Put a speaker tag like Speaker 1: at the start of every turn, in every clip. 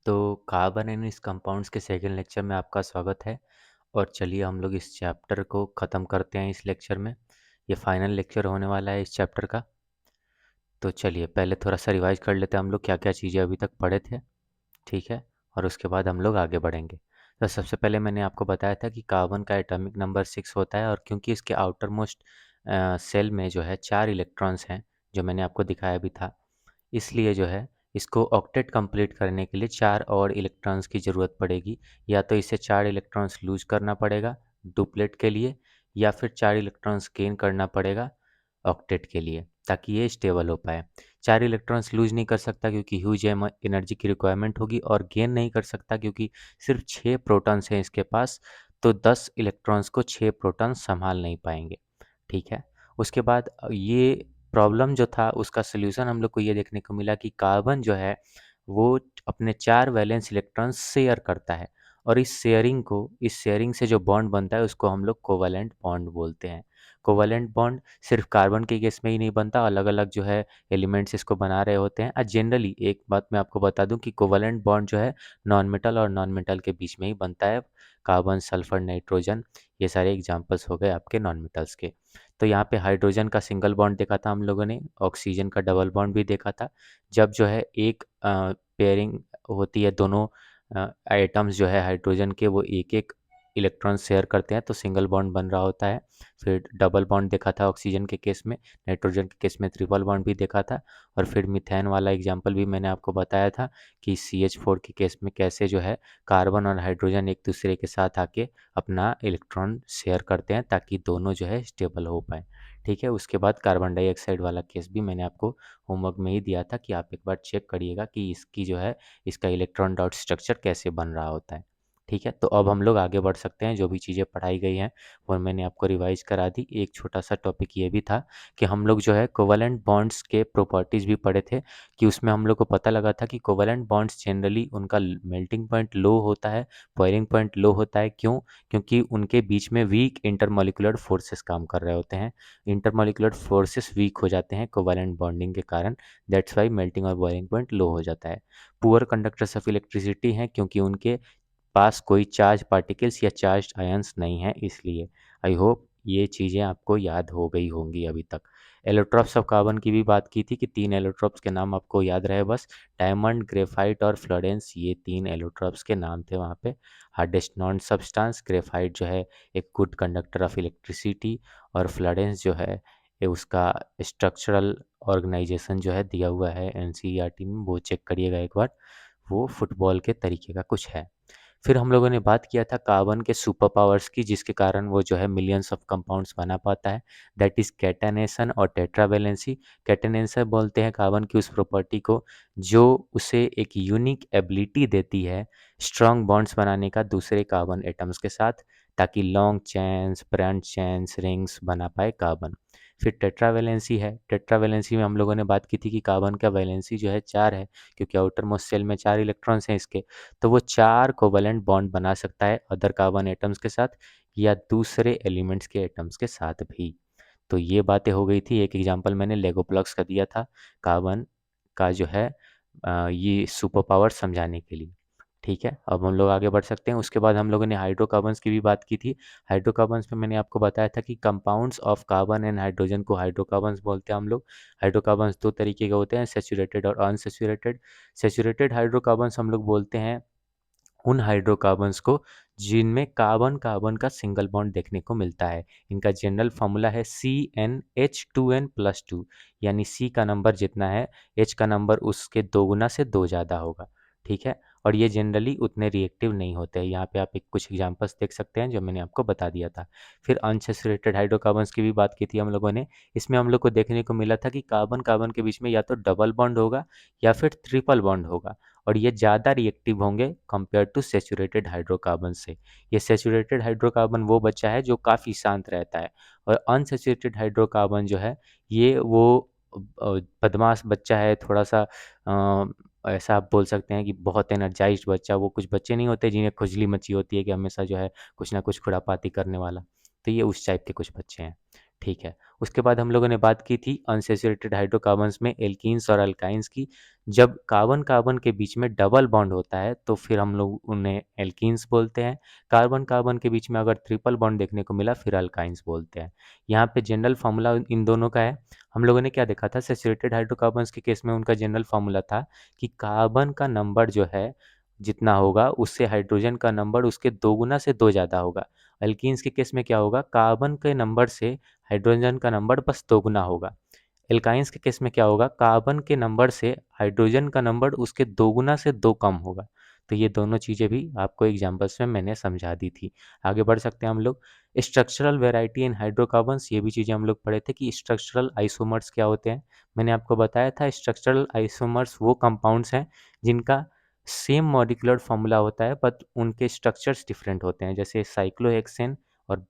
Speaker 1: तो carbon and इस compounds के सेकंड लेक्चर में आपका स्वागत है। और चलिए हम लोग इस चैप्टर को ख़त्म करते हैं इस लेक्चर में। ये फाइनल लेक्चर होने वाला है इस चैप्टर का। तो चलिए पहले थोड़ा सा रिवाइज कर लेते हैं हम लोग क्या क्या चीज़ें अभी तक पढ़े थे। ठीक है। और उसके बाद हम लोग आगे बढ़ेंगे। तो सबसे पहले मैंने आपको बताया था कि कार्बन का एटॉमिक नंबर 6 होता है, और क्योंकि इसके आउटर मोस्ट सेल में जो है 4 इलेक्ट्रॉन्स हैं, जो मैंने आपको दिखाया भी था, इसलिए जो है इसको ऑक्टेट कंप्लीट करने के लिए 4 और इलेक्ट्रॉन्स की ज़रूरत पड़ेगी। या तो इसे 4 इलेक्ट्रॉन्स लूज करना पड़ेगा डुप्लेट के लिए, या फिर 4 इलेक्ट्रॉन्स गेन करना पड़ेगा ऑक्टेट के लिए, ताकि ये स्टेबल हो पाए। 4 इलेक्ट्रॉन्स लूज नहीं कर सकता क्योंकि ह्यूज एनर्जी की रिक्वायरमेंट होगी, और गेन नहीं कर सकता क्योंकि सिर्फ 6 प्रोटॉन्स हैं इसके पास, तो 10 इलेक्ट्रॉन्स को 6 प्रोटॉन संभाल नहीं पाएंगे। ठीक है। उसके बाद ये प्रॉब्लम जो था उसका सल्यूशन हम लोग को ये देखने को मिला कि कार्बन जो है वो अपने 4 वैलेंस इलेक्ट्रॉन शेयर करता है, और इस शेयरिंग से जो बॉन्ड बनता है उसको हम लोग कोवैलेंट बॉन्ड बोलते हैं। कोवैलेंट बॉन्ड सिर्फ कार्बन के केस में ही नहीं बनता, अलग अलग जो है एलिमेंट्स इसको बना रहे होते हैं। जनरली एक बात मैं आपको बता दूं कि कोवैलेंट बॉन्ड जो है नॉन मेटल और नॉन मेटल के बीच में ही बनता है। कार्बन, सल्फर, नाइट्रोजन, ये सारे एग्जाम्पल्स हो गए आपके नॉन मेटल्स के। तो यहाँ पे हाइड्रोजन का सिंगल बॉन्ड देखा था हम लोगों ने, ऑक्सीजन का डबल बॉन्ड भी देखा था। जब जो है एक पेयरिंग होती है, दोनों आइटम्स जो है हाइड्रोजन के वो एक एक इलेक्ट्रॉन शेयर करते हैं, तो सिंगल बॉन्ड बन रहा होता है। फिर डबल बॉन्ड देखा था ऑक्सीजन के केस में, नाइट्रोजन के केस में ट्रिपल बॉन्ड भी देखा था। और फिर मिथेन वाला एग्जाम्पल भी मैंने आपको बताया था कि CH4 के केस में कैसे जो है कार्बन और हाइड्रोजन एक दूसरे के साथ आके अपना इलेक्ट्रॉन शेयर करते हैं ताकि दोनों जो है स्टेबल हो पाए। ठीक है। उसके बाद कार्बन डाइऑक्साइड वाला केस भी मैंने आपको होमवर्क में ही दिया था कि आप एक बार चेक करिएगा कि इसकी जो है इसका इलेक्ट्रॉन डॉट स्ट्रक्चर कैसे बन रहा होता है। ठीक है। तो अब हम लोग आगे बढ़ सकते हैं। जो भी चीज़ें पढ़ाई गई हैं वो मैंने आपको रिवाइज करा दी। एक छोटा सा टॉपिक ये भी था कि हम लोग जो है कोवैलेंट बॉन्ड्स के प्रॉपर्टीज़ भी पढ़े थे, कि उसमें हम लोग को पता लगा था कि कोवैलेंट बॉन्ड्स जनरली उनका मेल्टिंग पॉइंट लो होता है, बॉइलिंग पॉइंट लो होता है। क्यों? क्योंकि उनके बीच में वीक इंटरमॉलिक्यूलर फोर्सेस काम कर रहे होते हैं। इंटरमॉलिक्यूलर फोर्सेस वीक हो जाते हैं कोवैलेंट बॉन्डिंग के कारण। दैट्स वाई मेल्टिंग और बॉइलिंग पॉइंट लो हो जाता है। पुअर कंडक्टर्स ऑफ इलेक्ट्रिसिटी हैं क्योंकि उनके पास कोई चार्ज पार्टिकल्स या चार्ज आयंस नहीं है, इसलिए। आई होप ये चीज़ें आपको याद हो गई होंगी अभी तक। एलोट्रॉप्स ऑफ कार्बन की भी बात की थी कि 3 एलोट्रॉप्स के नाम आपको याद रहे बस। डायमंड, ग्रेफाइट और फ्लोरेंस, ये 3 एलोट्रॉप्स के नाम थे वहाँ पे। हार्डेस्ट नॉन सब्सटेंस ग्रेफाइट जो है एक गुड कंडक्टर ऑफ इलेक्ट्रिसिटी, और फ्लोरेंस जो है ये उसका स्ट्रक्चरल ऑर्गेनाइजेशन जो है दिया हुआ है NCERT में, वो चेक करिएगा एक बार। वो फुटबॉल के तरीके का कुछ है। फिर हम लोगों ने बात किया था कार्बन के सुपर पावर्स की, जिसके कारण वो जो है मिलियंस ऑफ कंपाउंड्स बना पाता है। दैट इज कैटेनेशन और टेट्रावैलेंसी। कैटेनेशन बोलते हैं कार्बन की उस प्रॉपर्टी को जो उसे एक यूनिक एबिलिटी देती है स्ट्रॉन्ग बॉन्ड्स बनाने का दूसरे कार्बन एटम्स के साथ, ताकि long chains, branch chains, rings बना पाए कार्बन। फिर टेट्रावैलेंसी है। टेट्रावैलेंसी में हम लोगों ने बात की थी कि कार्बन का वैलेंसी जो है 4 है, क्योंकि आउटर मोस्ट शेल में 4 इलेक्ट्रॉन्स हैं इसके। तो वो 4 कोवैलेंट बॉन्ड बना सकता है अदर कार्बन एटम्स के साथ, या दूसरे एलिमेंट्स के एटम्स के साथ भी। तो ये बातें हो गई थी। एक एग्जांपल मैंने लेगो प्लग्स का दिया था कार्बन का जो है ये सुपर पावर समझाने के लिए। ठीक है। अब हम लोग आगे बढ़ सकते हैं। उसके बाद हम लोगों ने हाइड्रोकार्बन्स की भी बात की थी। हाइड्रोकार्बन्स में मैंने आपको बताया था कि compounds of carbon and hydrogen को हाइड्रोकार्बन्स बोलते हैं हम लोग। हाइड्रोकार्बन्स 2 तरीके के होते हैं, सैचुरेटेड और अनसैचुरेटेड। सैचुरेटेड हाइड्रोकार्बन्स हम लोग बोलते हैं उन हाइड्रोकार्बन्स को जिनमें कार्बन कार्बन का सिंगल बॉन्ड देखने को मिलता है। इनका जनरल फार्मूला है CnH2n+2, यानी C का नंबर जितना है H का नंबर उसके 2 गुना से 2 ज़्यादा होगा। ठीक है। और ये जनरली उतने रिएक्टिव नहीं होते हैं। यहाँ पे आप एक कुछ एग्जांपल्स देख सकते हैं जो मैंने आपको बता दिया था। फिर अनसैचुरेटेड हाइड्रोकार्बन्स की भी बात की थी हम लोगों ने। इसमें हम लोग को देखने को मिला था कि कार्बन कार्बन के बीच में या तो डबल बॉन्ड होगा या फिर ट्रिपल बॉन्ड होगा, और ये ज़्यादा रिएक्टिव होंगे कंपेयर टू सैचुरेटेड हाइड्रोकार्बन से। ये सैचुरेटेड हाइड्रोकार्बन वो बच्चा है जो काफ़ी शांत रहता है, और अनसैचुरेटेड हाइड्रोकार्बन जो है ये वो बदमाश बच्चा है थोड़ा सा। ऐसा आप बोल सकते हैं कि बहुत एनर्जाइज्ड बच्चा। वो कुछ बच्चे नहीं होते जिन्हें खुजली मची होती है कि हमेशा जो है कुछ ना कुछ खुरापाती करने वाला, तो ये उस टाइप के कुछ बच्चे हैं। ठीक है। उसके बाद हम लोगों ने बात की थी अनसैचुरेटेड हाइड्रोकार्बन्स में एल्कीन्स और अल्काइंस की। जब कार्बन कार्बन के बीच में डबल बॉन्ड होता है तो फिर हम लोग उन्हें एल्कीन्स बोलते हैं। कार्बन कार्बन के बीच में अगर ट्रिपल बॉन्ड देखने को मिला फिर अल्काइंस बोलते हैं। यहाँ पे जनरल फार्मूला इन दोनों का है। हम लोगों ने क्या देखा था, सैचुरेटेड हाइड्रोकार्बन्स के केस में उनका जनरल फार्मूला था कि कार्बन का नंबर जो है जितना होगा उससे हाइड्रोजन का नंबर उसके दोगुना से दो ज़्यादा होगा। एल्कीन्स के केस में क्या होगा, कार्बन के नंबर से हाइड्रोजन का नंबर बस दोगुना होगा। एल्काइंस के केस में क्या होगा, कार्बन के नंबर से हाइड्रोजन का नंबर उसके दोगुना से दो कम होगा। तो ये दोनों चीज़ें भी आपको एग्जाम्पल्स में मैंने समझा दी थी। आगे बढ़ सकते हैं हम लोग। स्ट्रक्चरल वेराइटी इन हाइड्रोकार्बन्स, ये भी चीज़ें हम लोग पढ़े थे कि स्ट्रक्चरल आइसोमर्स क्या होते हैं। मैंने आपको बताया था स्ट्रक्चरल आइसोमर्स वो कंपाउंड्स हैं जिनका सेम मॉलिक्यूलर फॉर्मूला होता है बट उनके स्ट्रक्चर्स डिफरेंट होते हैं। जैसे साइक्लोहेक्सेन और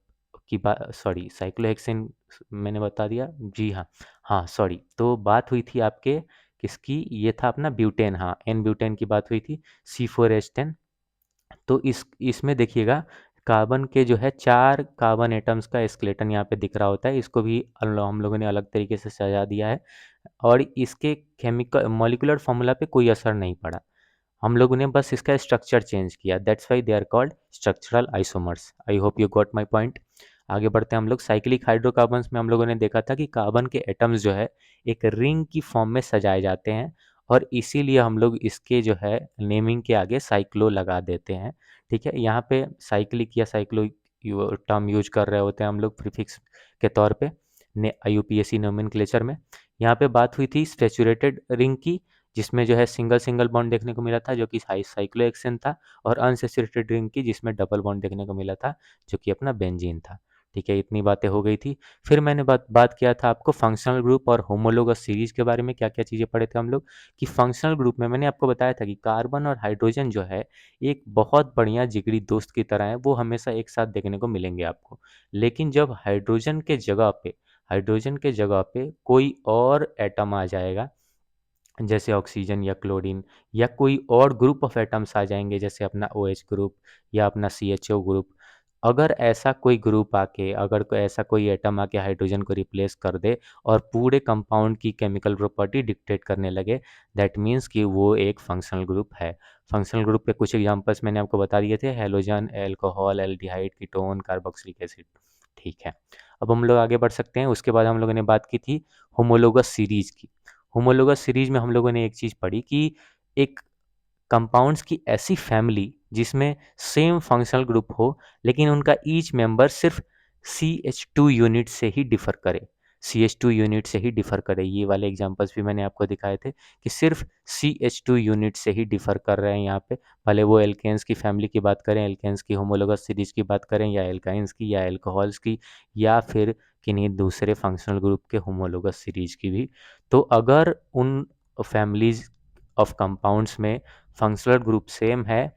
Speaker 1: की बात, सॉरी साइक्लोहेक्सेन मैंने बता दिया, जी हाँ। हाँ सॉरी, तो बात हुई थी आपके किसकी, ये था अपना ब्यूटेन, हाँ एन ब्यूटेन की बात हुई थी, C4H10। तो इसमें देखिएगा कार्बन के जो है 4 कार्बन एटम्स का स्केलेटन यहाँ पे दिख रहा होता है। इसको भी हम लोगों ने अलग तरीके से सजा दिया है और इसके केमिकल मॉलिक्यूलर फॉर्मूला पे कोई असर नहीं पड़ा। हम लोगों ने बस इसका स्ट्रक्चर चेंज किया, that's why they are called structural isomers. I hope you got my point. आगे बढ़ते हैं हम लोग। साइक्लिक हाइड्रोकार्बन्स में हम लोगों ने देखा था कि कार्बन के एटम्स जो है एक रिंग की फॉर्म में सजाए जाते हैं और इसीलिए हम लोग इसके जो है नेमिंग के आगे साइक्लो लगा देते हैं। ठीक है, यहाँ पे साइक्लिक या साइक्लो टर्म यूज कर रहे होते हैं हम लोग प्रीफिक्स के तौर पे IUPAC नोमेनक्लेचर में। यहाँ पे बात हुई थी सैचुरेटेड रिंग की, जिसमें जो है सिंगल सिंगल बॉन्ड देखने को मिला था जो कि साइक्लोहेक्सेन था, और अनसैचुरेटेड रिंग की जिसमें डबल बॉन्ड देखने को मिला था जो कि अपना बेंजीन था। ठीक है, इतनी बातें हो गई थी। फिर मैंने बात किया था आपको फंक्शनल ग्रुप और होमोलोगस सीरीज के बारे में, क्या क्या चीज़ें पढ़े थे हम लोग कि फंक्शनल ग्रुप में मैंने आपको बताया था कि कार्बन और हाइड्रोजन जो है एक बहुत बढ़िया जिगरी दोस्त की तरह है, वो हमेशा एक साथ देखने को मिलेंगे आपको। लेकिन जब हाइड्रोजन के जगह पे कोई और एटम आ जाएगा, जैसे ऑक्सीजन या क्लोरीन या कोई और ग्रुप ऑफ एटम्स आ जाएंगे जैसे अपना OH ग्रुप या अपना CHO ग्रुप, अगर ऐसा कोई ग्रुप आके, अगर कोई ऐसा कोई एटम आके हाइड्रोजन को रिप्लेस कर दे और पूरे कंपाउंड की केमिकल प्रॉपर्टी डिक्टेट करने लगे, दैट मीन्स कि वो एक फंक्शनल ग्रुप है। फंक्शनल ग्रुप के कुछ एग्जांपल्स मैंने आपको बता दिए थे, halogen, alcohol, aldehyde, ketone, carboxylic acid. ठीक है, अब हम लोग आगे बढ़ सकते हैं। उसके बाद हम लोगों ने बात की थी होमोलोगस सीरीज की। होमोलोगस सीरीज में हम लोगों ने एक चीज़ पढ़ी कि एक कंपाउंड्स की ऐसी फैमिली जिसमें सेम फंक्शनल ग्रुप हो लेकिन उनका ईच मेंबर सिर्फ CH2 यूनिट से ही डिफर करे, CH2 यूनिट से ही डिफर करे। ये वाले एग्जांपल्स भी मैंने आपको दिखाए थे कि सिर्फ CH2 यूनिट से ही डिफर कर रहे हैं यहाँ पे, भले वो एल्केन्स की फैमिली की बात करें, एल्केन्स की होमोलोगस सीरीज की बात करें, या एल्काइंस की, या एल्कोहल्स की, या फिर किन्हीं दूसरे फंक्शनल ग्रुप के होमोलोगस सीरीज की भी। तो अगर उन फैमिलीज ऑफ कंपाउंड्स में फंक्शनल ग्रुप सेम है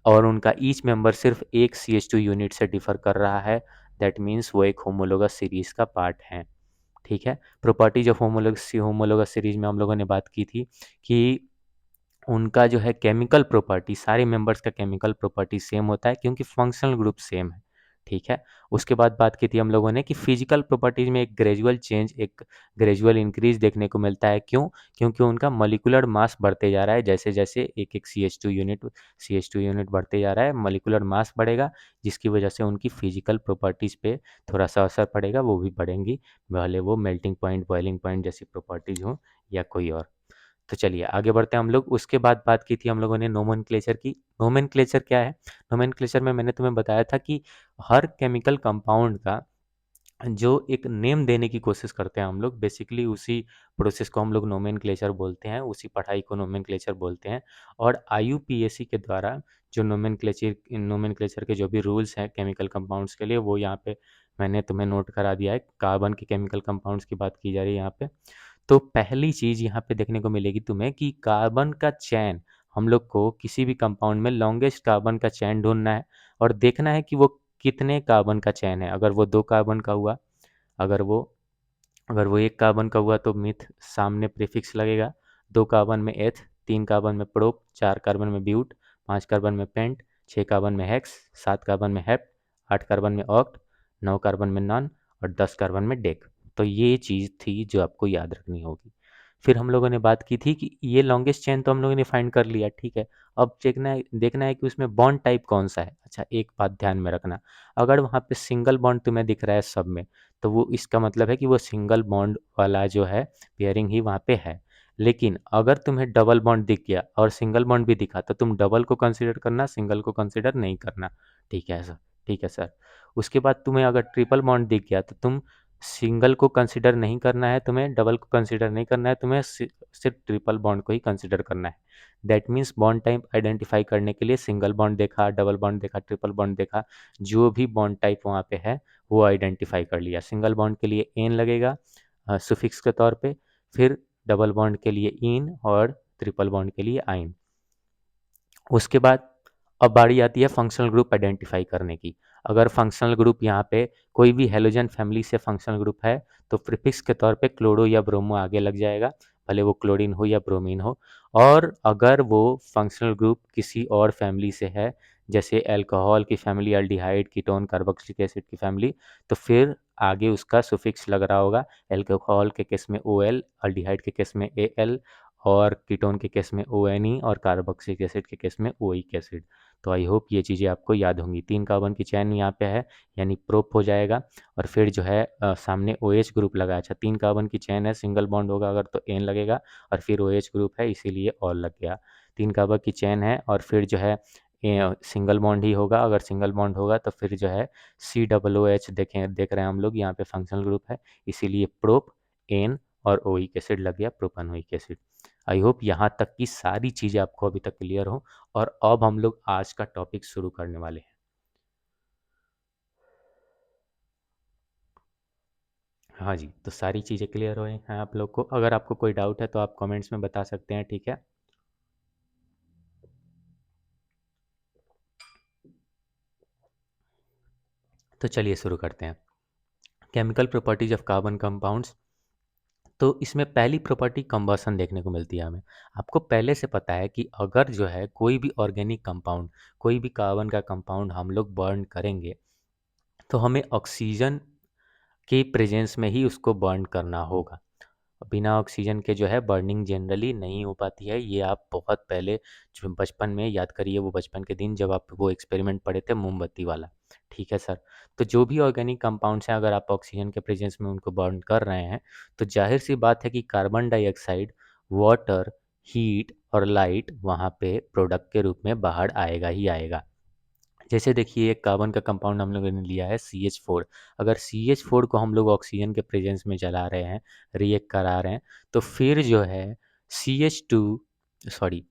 Speaker 1: और उनका ईच मेंबर सिर्फ एक CH2 यूनिट से डिफर कर रहा है, दैट मीन्स वो एक होमोलोगस सीरीज का पार्ट है। ठीक है, प्रॉपर्टीज ऑफ होमोलोगस सीरीज में हम लोगों ने बात की थी कि उनका जो है केमिकल प्रॉपर्टी, सारे मेंबर्स का केमिकल प्रॉपर्टी सेम होता है क्योंकि फंक्शनल ग्रुप सेम है। ठीक है, उसके बाद बात की थी हम लोगों ने कि फिजिकल प्रॉपर्टीज में एक ग्रेजुअल चेंज, एक ग्रेजुअल इंक्रीज देखने को मिलता है। क्यों? क्योंकि उनका मॉलिक्यूलर मास बढ़ते जा रहा है, जैसे जैसे एक एक CH2 यूनिट बढ़ते जा रहा है, मॉलिक्यूलर मास बढ़ेगा, जिसकी वजह से उनकी फिजिकल प्रॉपर्टीज पे थोड़ा सा असर पड़ेगा, वो भी बढ़ेंगी, भले वो मेल्टिंग पॉइंट, बॉइलिंग पॉइंट जैसी प्रॉपर्टीज हो या कोई और। तो चलिए आगे बढ़ते हैं हम लोग। उसके बाद बात की थी हम लोगों ने नोमेनक्लेचर की। नोमेनक्लेचर क्या है? नोमेनक्लेचर में मैंने तुम्हें बताया था कि हर केमिकल कंपाउंड का जो एक नेम देने की कोशिश करते हैं हम लोग, बेसिकली उसी प्रोसेस को हम लोग नोमेनक्लेचर बोलते हैं, उसी पढ़ाई को नोमेनक्लेचर बोलते हैं। और IUPAC के द्वारा जो नोमेनक्लेचर के जो भी रूल्स हैं केमिकल कंपाउंड्स के लिए, वो यहाँ पे मैंने तुम्हें नोट करा दिया है। कार्बन के केमिकल कंपाउंड्स की बात की जा रही है यहाँ पे। तो पहली चीज़ यहाँ पे देखने को मिलेगी तुम्हें कि कार्बन का चैन, हम लोग को किसी भी कंपाउंड में लॉन्गेस्ट कार्बन का चैन ढूंढना है और देखना है कि वो कितने कार्बन का चैन है। अगर वो 2 कार्बन का हुआ, अगर वो अगर वो 1 कार्बन का हुआ तो मिथ सामने प्रीफिक्स लगेगा, 2 कार्बन में एथ, 3 कार्बन में प्रोप, 4 कार्बन में ब्यूट, 5 कार्बन में पेंट, 6 कार्बन में हेक्स, 7 कार्बन में हेप्ट, 8 कार्बन में ऑक्ट, 9 कार्बन में नॉन और 10 कार्बन में डेक। तो ये चीज़ थी जो आपको याद रखनी होगी। फिर हम लोगों ने बात की थी कि ये लॉन्गेस्ट चेन तो हम लोगों ने फाइंड कर लिया, ठीक है। अब देखना है कि उसमें बॉन्ड टाइप कौन सा है। अच्छा, एक बात ध्यान में रखना, अगर वहाँ पे सिंगल बॉन्ड तुम्हें दिख रहा है सब में, तो वो इसका मतलब है कि वो सिंगल बॉन्ड वाला जो है पेयरिंग ही वहाँ पे है। लेकिन अगर तुम्हें डबल बॉन्ड दिख गया और सिंगल बॉन्ड भी दिखा, तो तुम डबल को कंसिडर करना, सिंगल को कंसिडर नहीं करना। ठीक है सर, ठीक है सर। उसके बाद तुम्हें अगर ट्रिपल बॉन्ड दिख गया, तो तुम सिंगल को कंसिडर नहीं करना है, तुम्हें डबल को कंसिडर नहीं करना है, तुम्हें सिर्फ ट्रिपल बॉन्ड को ही कंसिडर करना है। That means bond type identify करने के लिए सिंगल बॉन्ड देखा, डबल बॉन्ड देखा, ट्रिपल बॉन्ड देखा, जो भी बॉन्ड टाइप वहाँ पे है वो आइडेंटिफाई कर लिया। सिंगल बॉन्ड के लिए एन लगेगा सुफिक्स के तौर पे, फिर डबल बॉन्ड के लिए इन और ट्रिपल बॉन्ड के लिए आइन। उसके बाद अब बारी आती है फंक्शनल ग्रुप आइडेंटिफाई करने की। अगर फंक्शनल ग्रुप यहाँ पे कोई भी हेलोजन फैमिली से फंक्शनल ग्रुप है, तो प्रीफिक्स के तौर पे क्लोरो या ब्रोमो आगे लग जाएगा, भले वो क्लोरीन हो या ब्रोमीन हो। और अगर वो फंक्शनल ग्रुप किसी और फैमिली से है, जैसे अल्कोहल की family, aldehyde, ketone, carboxylic acid की फैमिली, तो फिर आगे उसका सुफिक्स लग रहा होगा। अल्कोहल के केस में OL, अल्डिहाइड के केस में AL, और कीटोन के केस में ONE, और कार्बोक्सिलिक एसिड के केस में OIC एसिड। तो आई होप ये चीज़ें आपको याद होंगी। 3 कार्बन की चैन यहाँ पे है, यानी प्रोप हो जाएगा। और फिर जो है सामने OH ग्रुप लगा। अच्छा, 3 कार्बन की चैन है, सिंगल बॉन्ड होगा अगर तो एन लगेगा, और फिर OH ग्रुप है इसीलिए ऑल लग गया। 3 कार्बन की चैन है और फिर जो है सिंगल बॉन्ड ही होगा। अगर सिंगल बॉन्ड होगा तो फिर जो है COOH देख रहे हैं हम लोग, यहाँ पे फंक्शनल ग्रुप है, इसीलिए प्रोप, एन और OIC एसिड लग गया, प्रोपानोइक एसिड। आई होप यहाँ तक की सारी चीज़ें आपको अभी तक क्लियर हो। और अब हम लोग आज का टॉपिक शुरू करने वाले हैं। हाँ जी, तो सारी चीज़ें क्लियर हो हैं आप लोग को। अगर आपको कोई डाउट है तो आप कमेंट्स में बता सकते हैं, ठीक है। तो चलिए शुरू करते हैं। Chemical properties of carbon compounds. तो इसमें पहली प्रॉपर्टी कंबसन देखने को मिलती है हमें। आपको पहले से पता है कि अगर जो है कोई भी ऑर्गेनिक कंपाउंड, कोई भी कार्बन का कंपाउंड हम लोग बर्न करेंगे, तो हमें ऑक्सीजन के प्रेजेंस में ही उसको बर्न करना होगा। बिना ऑक्सीजन के जो है बर्निंग जनरली नहीं हो पाती है। ये आप बहुत पहले जो बचपन में याद करिए, वो बचपन के दिन जब आप वो एक्सपेरिमेंट पढ़े थे मोमबत्ती वाला, ठीक है सर। तो जो भी ऑर्गेनिक कंपाउंड्स हैं, अगर आप ऑक्सीजन के प्रेजेंस में उनको बर्न कर रहे हैं, तो जाहिर सी बात है कि कार्बन डाइऑक्साइड, वाटर, हीट और लाइट वहाँ पे प्रोडक्ट के रूप में बाहर आएगा ही आएगा। जैसे देखिए, एक कार्बन का कंपाउंड हम लोगों ने लिया है CH4। अगर CH4 को हम लोग ऑक्सीजन के प्रेजेंस में जला रहे हैं, रिएक्ट करा रहे हैं, तो फिर जो है CH2 sorry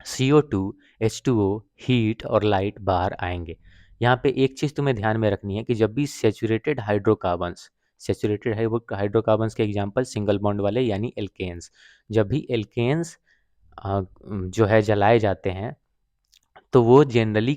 Speaker 1: CO2, H2O, heat और लाइट बाहर आएंगे। यहाँ पे एक चीज़ तुम्हें ध्यान में रखनी है कि जब भी सेचुरेटेड हाइड्रोकार्बन्स के एग्जांपल सिंगल बॉन्ड वाले यानी एल्केन्स, जब भी एल्केन्स जो है जलाए जाते हैं, तो वो जनरली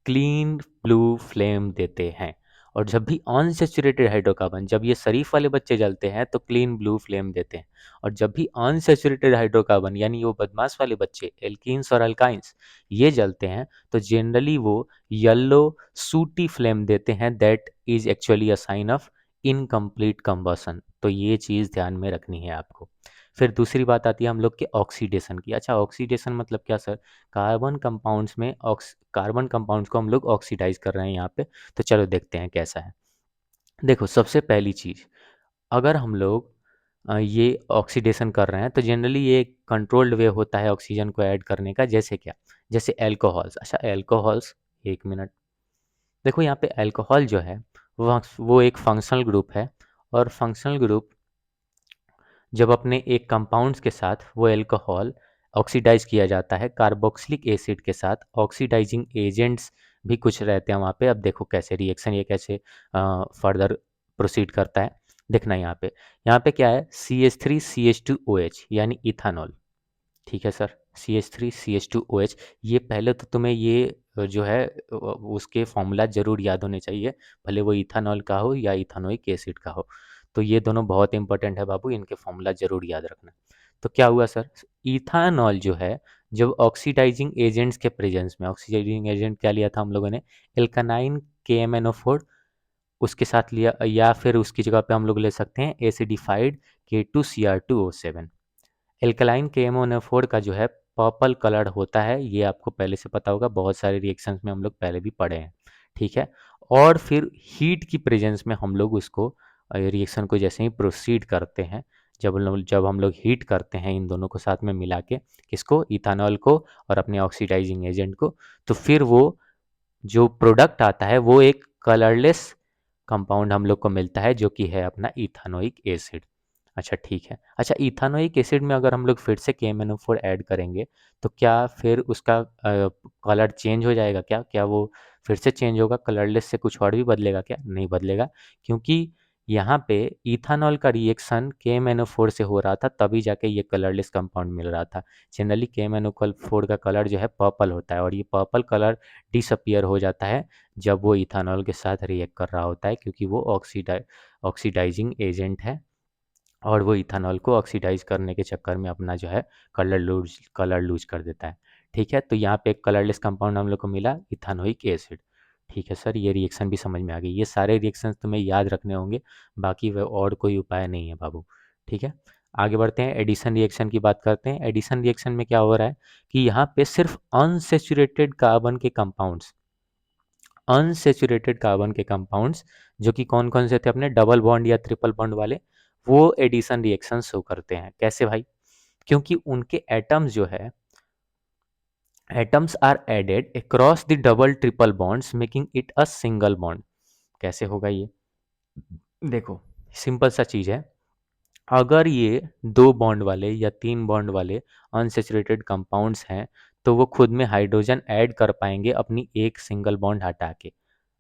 Speaker 1: क्लीन ब्लू फ्लेम देते हैं। और जब भी अनसेचुरेटेड हाइड्रोकार्बन, जब ये शरीफ वाले बच्चे जलते हैं, तो क्लीन ब्लू फ्लेम देते हैं। और जब भी अनसेचुरेटेड हाइड्रोकार्बन यानी वो बदमाश वाले बच्चे एल्कीन्स और अल्काइंस ये जलते हैं, तो जनरली वो येलो सूटी फ्लेम देते हैं। That is actually a sign of incomplete combustion. तो ये चीज़ ध्यान में रखनी है आपको। फिर दूसरी बात आती है हम लोग के ऑक्सीडेशन की। अच्छा, ऑक्सीडेशन मतलब क्या सर? कार्बन कंपाउंड्स को हम लोग ऑक्सीडाइज कर रहे हैं यहाँ पे। तो चलो देखते हैं कैसा है। देखो, सबसे पहली चीज़, अगर हम लोग ये ऑक्सीडेशन कर रहे हैं, तो जनरली ये कंट्रोल्ड वे होता है ऑक्सीजन को ऐड करने का। जैसे क्या? जैसे एल्कोहल्स। अच्छा, एल्कोहल्स, एक मिनट। देखो यहाँ पे एल्कोहल जो है वो एक फंक्शनल ग्रुप है। और फंक्शनल ग्रुप जब अपने एक कंपाउंड्स के साथ वो एल्कोहल ऑक्सीडाइज किया जाता है कार्बोक्सिलिक एसिड के साथ, ऑक्सीडाइजिंग एजेंट्स भी कुछ रहते हैं वहाँ पे। अब देखो कैसे रिएक्शन, ये कैसे फर्दर प्रोसीड करता है, देखना यहाँ पे क्या है, CH3CH2OH यानी इथानॉल। ठीक है सर, CH3CH2OH। ये पहले तो तुम्हें ये जो है उसके फॉर्मूला ज़रूर याद होने चाहिए, भले वो इथानॉल का हो या इथानोइक एसिड का हो। तो ये दोनों बहुत इंपॉर्टेंट है बाबू, इनके फॉर्मूला ज़रूर याद रखना। तो क्या हुआ सर, इथानॉल जो है जब ऑक्सीडाइजिंग एजेंट्स के प्रेजेंस में, ऑक्सीडाइजिंग एजेंट क्या लिया था हम लोगों ने, एल्कानाइन KMnO4 उसके साथ लिया, या फिर उसकी जगह पे हम लोग ले सकते हैं एसिडिफाइड K2Cr2O7। एल्कलाइन KMnO4 का जो है पर्पल कलर होता है, ये आपको पहले से पता होगा, बहुत सारे रिएक्शंस में हम लोग पहले भी पढ़े हैं, ठीक है। और फिर हीट की प्रेजेंस में हम लोग उसको रिएक्शन को जैसे ही प्रोसीड करते हैं, जब हम लोग हीट करते हैं इन दोनों को साथ में मिला के, किसको, इथानॉल को और अपने ऑक्सीडाइजिंग एजेंट को, तो फिर वो जो प्रोडक्ट आता है वो एक कलरलेस कंपाउंड हम लोग को मिलता है, जो कि है अपना इथानोइक एसिड। अच्छा ठीक है। अच्छा, इथानोइक एसिड में अगर हम लोग फिर से KMnO4 ऐड करेंगे तो क्या फिर उसका कलर चेंज हो जाएगा क्या? क्या वो फिर से चेंज होगा? कलरलेस से कुछ और भी बदलेगा क्या? नहीं बदलेगा, क्योंकि यहाँ पे इथानॉल का रिएक्शन KMnO4 से हो रहा था, तभी जाके ये कलरलेस कंपाउंड मिल रहा था। जनरली KMnO4 का कलर जो है पर्पल होता है, और ये पर्पल कलर डिसअपियर हो जाता है जब वो इथानॉल के साथ रिएक्ट कर रहा होता है, क्योंकि वो ऑक्सीडाइजिंग एजेंट है, और वो इथानॉल को ऑक्सीडाइज करने के चक्कर में अपना जो है कलर लूज कर देता है। ठीक है, तो यहाँ पे एक कलरलेस कंपाउंड हम लोग को मिला, इथानोइक एसिड। ठीक है सर, ये रिएक्शन भी समझ में आ गई। ये सारे रिएक्शन तुम्हें याद रखने होंगे, बाकी वह और कोई उपाय नहीं है बाबू। ठीक है, आगे बढ़ते हैं, एडिशन रिएक्शन की बात करते हैं। एडिशन रिएक्शन में क्या हो रहा है कि यहाँ पे सिर्फ अनसेचुरेटेड कार्बन के कंपाउंड्स, जो कि कौन कौन से थे अपने, डबल बॉन्ड या ट्रिपल बॉन्ड वाले, वो एडिशन रिएक्शन शो करते हैं। कैसे भाई? क्योंकि उनके एटम्स जो है, atoms are added across the double triple bonds making it a single bond. कैसे होगा ये? देखो, सिंपल सा चीज है, अगर ये 2 बॉन्ड वाले या 3 बॉन्ड वाले अनसेचुरेटेड कंपाउंड्स हैं, तो वो खुद में हाइड्रोजन ऐड कर पाएंगे अपनी एक सिंगल बॉन्ड हटा के।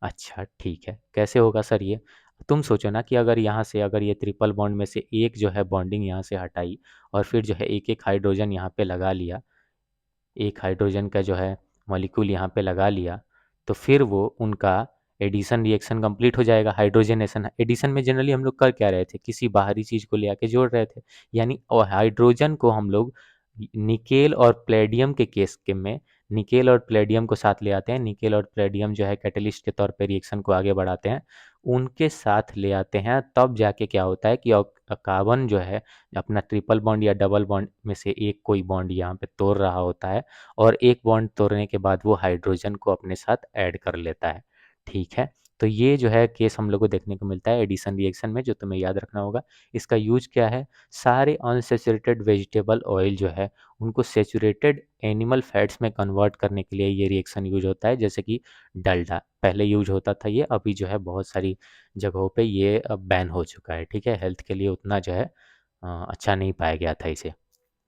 Speaker 1: अच्छा ठीक है, कैसे होगा सर ये? तुम सोचो ना कि अगर यहाँ से, अगर ये ट्रिपल बॉन्ड में से एक जो है बॉन्डिंग यहाँ से हटाई, और फिर जो है एक एक हाइड्रोजन यहाँ पे लगा लिया, एक हाइड्रोजन का जो है मॉलिक्यूल यहाँ पे लगा लिया, तो फिर वो उनका एडिशन रिएक्शन कंप्लीट हो जाएगा। हाइड्रोजनेशन एडिशन में जनरली हम लोग कर क्या रहे थे, किसी बाहरी चीज़ को ले आके जोड़ रहे थे, यानी और हाइड्रोजन को हम लोग निकेल और प्लेडियम के केस के में निकेल और प्लेडियम को साथ ले आते हैं। निकेल और प्लेडियम जो है कैटलिस्ट के तौर पे रिएक्शन को आगे बढ़ाते हैं, उनके साथ ले आते हैं, तब जाके क्या होता है कि कार्बन जो है अपना ट्रिपल बॉन्ड या डबल बॉन्ड में से एक कोई बॉन्ड यहाँ पे तोड़ रहा होता है, और एक बॉन्ड तोड़ने के बाद वो हाइड्रोजन को अपने साथ ऐड कर लेता है। ठीक है, तो ये जो है केस हम लोग को देखने को मिलता है एडिशन रिएक्शन में, जो तुम्हें याद रखना होगा। इसका यूज क्या है, सारे अनसेचुरेटेड वेजिटेबल ऑयल जो है उनको सेचुरेटेड एनिमल फैट्स में कन्वर्ट करने के लिए ये रिएक्शन यूज होता है। जैसे कि डलडा पहले यूज होता था, ये अभी जो है बहुत सारी जगहों पे ये अब बैन हो चुका है। ठीक है, हेल्थ के लिए उतना जो है अच्छा नहीं पाया गया था इसे।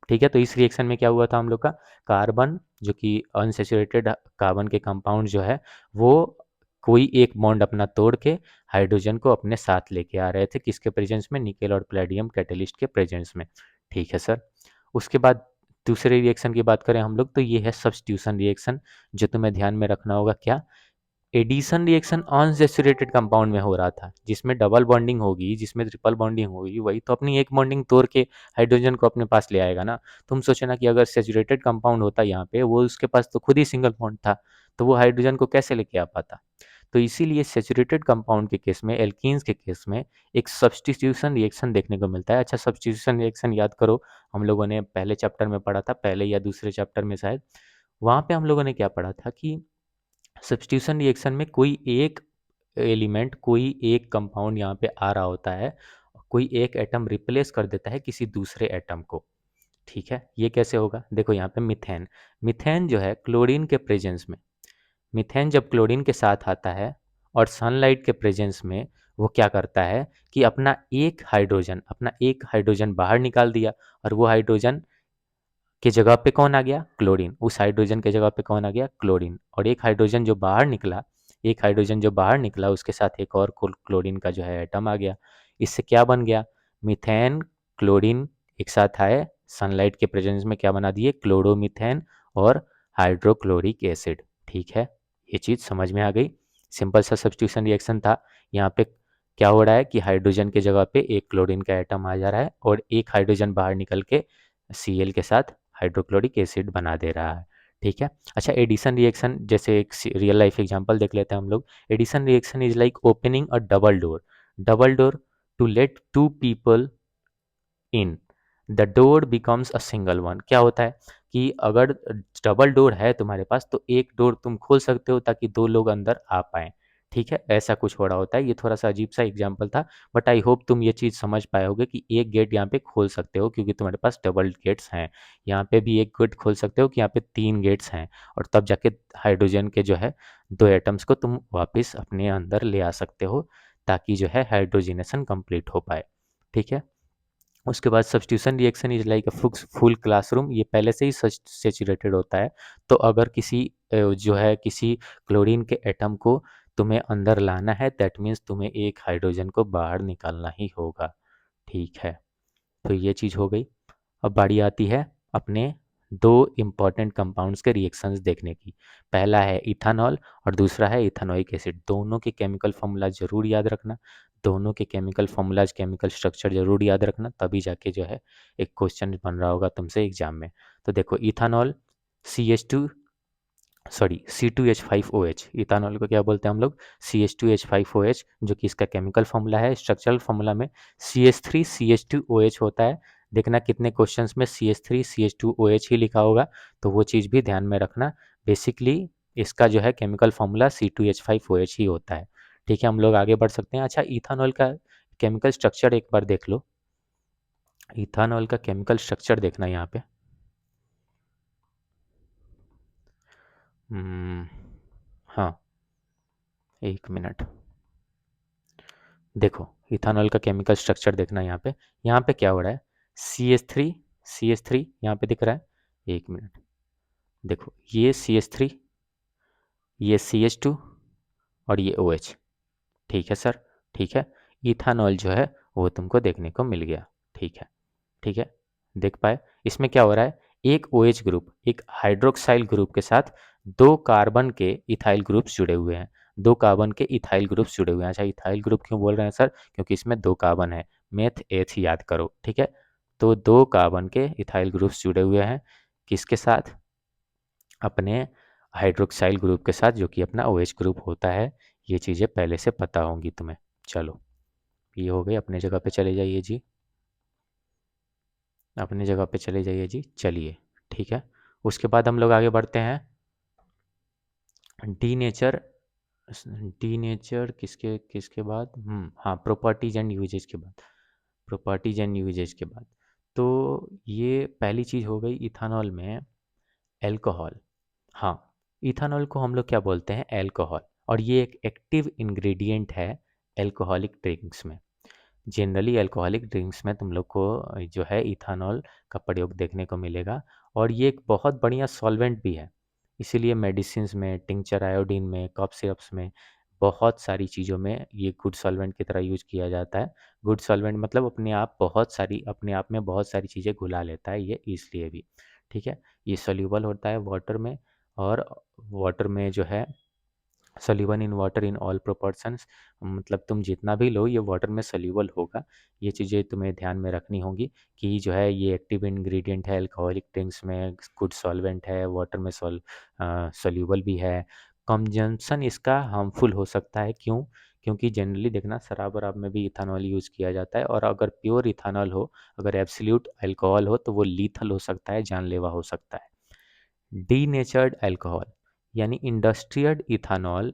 Speaker 1: ठीक है, तो इस रिएक्शन में क्या हुआ था हम लोग का, कार्बन जो कि अनसेचुरेटेड कार्बन के कंपाउंड जो है, वो कोई एक बॉन्ड अपना तोड़ के हाइड्रोजन को अपने साथ लेके आ रहे थे, किसके प्रेजेंस में, निकेल और प्लेडियम कैटलिस्ट के प्रेजेंस में। ठीक है सर, उसके बाद दूसरे रिएक्शन की बात करें हम लोग, तो ये है सब्स्टिट्यूशन रिएक्शन, जो तुम्हें ध्यान में रखना होगा। क्या? एडिशन रिएक्शन अनसैचुरेटेड कंपाउंड में हो रहा था, जिसमें डबल बॉन्डिंग होगी, जिसमें ट्रिपल बॉन्डिंग होगी, वही तो अपनी एक बॉन्डिंग तोड़ के हाइड्रोजन को अपने पास ले आएगा ना। तुम सोचो ना कि अगर सैचुरेटेड कंपाउंड होता यहाँ पे, वो उसके पास तो खुद ही सिंगल बॉन्ड था, तो वो हाइड्रोजन को कैसे लेके आ पाता? तो इसीलिए सैचुरेटेड कंपाउंड के केस में, एल्कीन्स के केस में एक सब्स्टिट्यूशन रिएक्शन देखने को मिलता है। अच्छा, सब्स्टिट्यूशन रिएक्शन याद करो, हम लोगों ने पहले चैप्टर में पढ़ा था, पहले या दूसरे चैप्टर में शायद, वहाँ पे हम लोगों ने क्या पढ़ा था कि सब्स्टिट्यूशन रिएक्शन में कोई एक एलिमेंट, कोई एक कंपाउंड यहाँ पे आ रहा होता है, कोई एक एटम रिप्लेस कर देता है किसी दूसरे एटम को। ठीक है, ये कैसे होगा? देखो यहाँ पे मिथेन, मिथेन जो है क्लोरीन के प्रेजेंस में, मिथेन जब क्लोरीन के साथ आता है और सनलाइट के प्रेजेंस में, वो क्या करता है कि अपना एक हाइड्रोजन बाहर निकाल दिया, और वो हाइड्रोजन के जगह पे कौन आ गया? क्लोरीन। उस हाइड्रोजन के जगह पे कौन आ गया? क्लोरीन। और एक हाइड्रोजन जो बाहर निकला, एक हाइड्रोजन जो बाहर निकला, उसके साथ एक और क्लोरीन का जो है एटम आ गया। इससे क्या बन गया? मीथेन, क्लोरीन एक साथ आए, सनलाइट के प्रेजेंस में क्या बना दिए? क्लोरोमीथेन और हाइड्रोक्लोरिक एसिड। ठीक है, ये चीज़ समझ में आ गई। सिंपल सा सब्स्टिट्यूशन रिएक्शन था। यहाँ पे क्या हो रहा है कि हाइड्रोजन के जगह पे एक क्लोरीन का एटम आ जा रहा है, और एक हाइड्रोजन बाहर निकल के Cl के साथ हाइड्रोक्लोरिक एसिड बना दे रहा है। ठीक है। अच्छा, एडिशन रिएक्शन, जैसे एक रियल लाइफ एग्जांपल देख लेते हैं हम लोग। Addition reaction is like opening a double door to let two people in, the door becomes a single one. क्या होता है कि अगर डबल डोर है तुम्हारे पास तो एक डोर तुम खोल सकते हो ताकि दो लोग अंदर आ पाए। ठीक है, ऐसा कुछ हो रहा होता है। ये थोड़ा सा अजीब सा एग्जाम्पल था, बट आई होप तुम ये चीज़ समझ पाए होगे कि एक गेट यहाँ पे खोल सकते हो क्योंकि तुम्हारे पास डबल गेट्स हैं। यहाँ पे भी एक गेट खोल सकते हो कि यहाँ पे तीन गेट्स हैं, और तब जाके हाइड्रोजन के जो है दो एटम्स को तुम वापस अपने अंदर ले आ सकते हो ताकि जो है हाइड्रोजनेशन कंप्लीट हो पाए। ठीक है। उसके बाद substitution reaction is like a full classroom, ये पहले से ही सेचुरेटेड होता है। तो अगर किसी जो है किसी क्लोरीन के एटम को तुम्हें अंदर लाना है, दैट मीन्स तुम्हें एक हाइड्रोजन को बाहर निकालना ही होगा। ठीक है, तो ये चीज़ हो गई। अब बारी आती है अपने दो इम्पॉर्टेंट कंपाउंड्स के रिएक्शंस देखने की। पहला है इथानॉल और दूसरा है इथानोइक एसिड। दोनों के केमिकल फॉर्मूला जरूर याद रखना, दोनों के केमिकल फॉर्मूलाज केमिकल स्ट्रक्चर जरूर याद रखना, तभी जाके जो है एक क्वेश्चन बन रहा होगा तुमसे एग्जाम में। तो देखो इथानॉल C2H5OH, इथानॉल को क्या बोलते हैं हम लोग, CH2H5OH, जो कि इसका केमिकल फॉर्मूला है। स्ट्रक्चरल फॉर्मूला में CH3CH2OH होता है। देखना कितने क्वेश्चंस में CH3CH2OH ही लिखा होगा, तो वो चीज़ भी ध्यान में रखना। बेसिकली इसका जो है केमिकल फॉर्मूला C2H5OH ही होता है। ठीक है, हम लोग आगे बढ़ सकते हैं। अच्छा, इथानॉल का केमिकल स्ट्रक्चर एक बार देख लो। इथानॉल का केमिकल स्ट्रक्चर देखना यहाँ पे। हाँ, एक मिनट। देखो, इथानॉल का केमिकल स्ट्रक्चर देखना यहाँ पे क्या हो रहा है। सी एच थ्री यहाँ पे दिख रहा है। एक मिनट, देखो ये CH3, ये CH2 और ये OH। ठीक है सर, ठीक है। इथानॉल जो है वो तुमको देखने को मिल गया। ठीक है, ठीक है, देख पाए। इसमें क्या हो रहा है, एक OH ग्रुप एक हाइड्रोक्साइल ग्रुप के साथ दो कार्बन के इथाइल ग्रुप्स जुड़े हुए हैं। दो कार्बन के इथाइल ग्रुप्स जुड़े हुए हैं। अच्छा, इथाइल ग्रुप क्यों बोल रहे हैं सर, क्योंकि इसमें दो कार्बन है। मेथ एथ याद करो। ठीक है, तो दो कार्बन के इथाइल ग्रुप्स जुड़े हुए हैं किसके साथ, अपने हाइड्रोक्साइल ग्रुप के साथ, जो कि अपना OH ग्रुप होता है। ये चीज़ें पहले से पता होंगी तुम्हें। चलो, ये हो गई। अपने जगह पे चले जाइए जी, अपनी जगह पे चले जाइए जी। चलिए, ठीक है। उसके बाद हम लोग आगे बढ़ते हैं। डी नेचर, डी नेचर किसके किसके बाद, हाँ, प्रॉपर्टीज एंड यूजेज के बाद। प्रॉपर्टीज एंड यूजेज के बाद तो ये पहली चीज़ हो गई इथानॉल में एल्कोहल। हाँ, इथानॉल को हम लोग क्या बोलते हैं, एल्कोहल, और ये एक एक्टिव इंग्रेडिएंट है एल्कोहलिक ड्रिंक्स में। जनरली अल्कोहलिक ड्रिंक्स में तुम लोग को जो है इथानॉल का प्रयोग देखने को मिलेगा, और ये एक बहुत बढ़िया सॉल्वेंट भी है। इसीलिए मेडिसिन्स में, टिंचर आयोडीन में, कफ सिरप्स में, बहुत सारी चीज़ों में ये गुड सॉल्वेंट की तरह यूज किया जाता है। गुड सॉल्वेंट मतलब अपने आप में बहुत सारी चीज़ें घुला लेता है ये, इसलिए भी। ठीक है, ये सोल्यूबल होता है वाटर में, और वाटर में जो है soluble in water in all proportions, मतलब तुम जितना भी लो ये वाटर में सोल्यूबल होगा। ये चीज़ें तुम्हें ध्यान में रखनी होंगी कि जो है ये एक्टिव इंग्रेडिएंट है अल्कोहलिक ड्रिंक्स में, गुड सॉल्वेंट है, वाटर में सोल्यूबल भी है। कंजम्पशन इसका हार्मफुल हो सकता है, क्यों, क्योंकि जनरली देखना शराब वराब में भी इथानॉल यूज़ किया जाता है, और अगर प्योर इथानॉल हो, अगर एब्सोल्यूट अल्कोहल हो, तो वो लीथल हो सकता है, जानलेवा हो सकता है। डीनेचर्ड अल्कोहल यानी industrial ethanol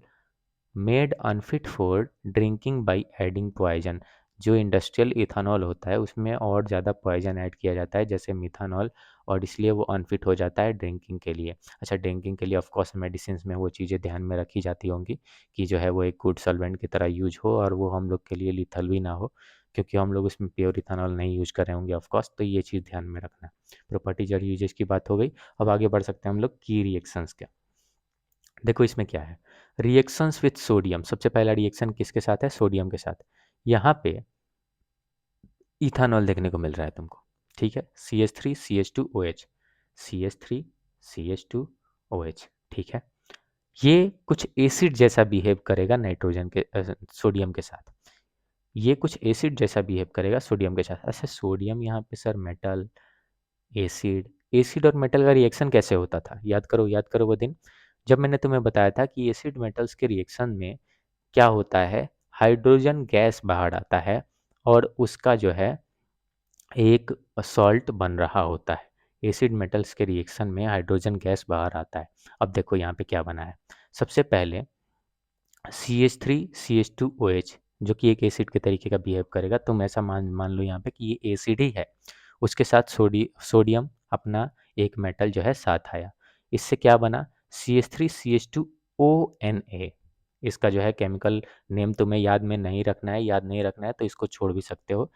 Speaker 1: made unfit for drinking by adding poison. जो इंडस्ट्रियल इथानॉल होता है उसमें और ज़्यादा पॉइजन ऐड किया जाता है, जैसे मिथानॉल, और इसलिए वो अनफिट हो जाता है ड्रिंकिंग के लिए। अच्छा, ड्रिंकिंग के लिए ऑफ कोर्स मेडिसिन में वो चीज़ें ध्यान में रखी जाती होंगी कि जो है वो एक गुड सॉल्वेंट की तरह यूज हो, और वो हम लोग के लिए लिथल भी ना हो, क्योंकि हम लोग उसमें प्योर इथानॉल नहीं यूज कर रहे होंगे ऑफ कोर्स। तो ये चीज़ ध्यान में रखना। प्रॉपर्टीज और यूजेस की बात हो गई। अब आगे बढ़ सकते हैं हम लोग की रिएक्शंस के। देखो इसमें क्या है, रिएक्शंस विथ सोडियम। सबसे पहला रिएक्शन किसके साथ है, सोडियम के साथ। यहाँ पे इथानॉल देखने को मिल रहा है तुमको। ठीक है, CH3CH2OH, CH3CH2OH। ठीक है, ये कुछ एसिड जैसा बिहेव करेगा नाइट्रोजन के सोडियम के साथ। ये कुछ एसिड जैसा बिहेव करेगा सोडियम के साथ। ऐसे सोडियम यहाँ पे सर मेटल, एसिड, एसिड और मेटल का रिएक्शन कैसे होता था, याद करो वो दिन जब मैंने तुम्हें बताया था कि एसिड मेटल्स के रिएक्शन में क्या होता है, हाइड्रोजन गैस बाहर आता है और उसका जो है एक सॉल्ट बन रहा होता है। एसिड मेटल्स के रिएक्शन में हाइड्रोजन गैस बाहर आता है। अब देखो यहाँ पे क्या बना है। सबसे पहले CH3CH2OH जो कि एक एसिड के तरीके का बिहेव करेगा। तुम ऐसा मान मान लो यहाँ पे कि ये एसिड ही है। उसके साथ सोडियम अपना एक मेटल जो है साथ आया। इससे क्या बना, CH3CH2ONA। इसका जो है केमिकल नेम तुम्हें याद में नहीं रखना है, याद नहीं रखना है तो इसको छोड़ भी सकते हो।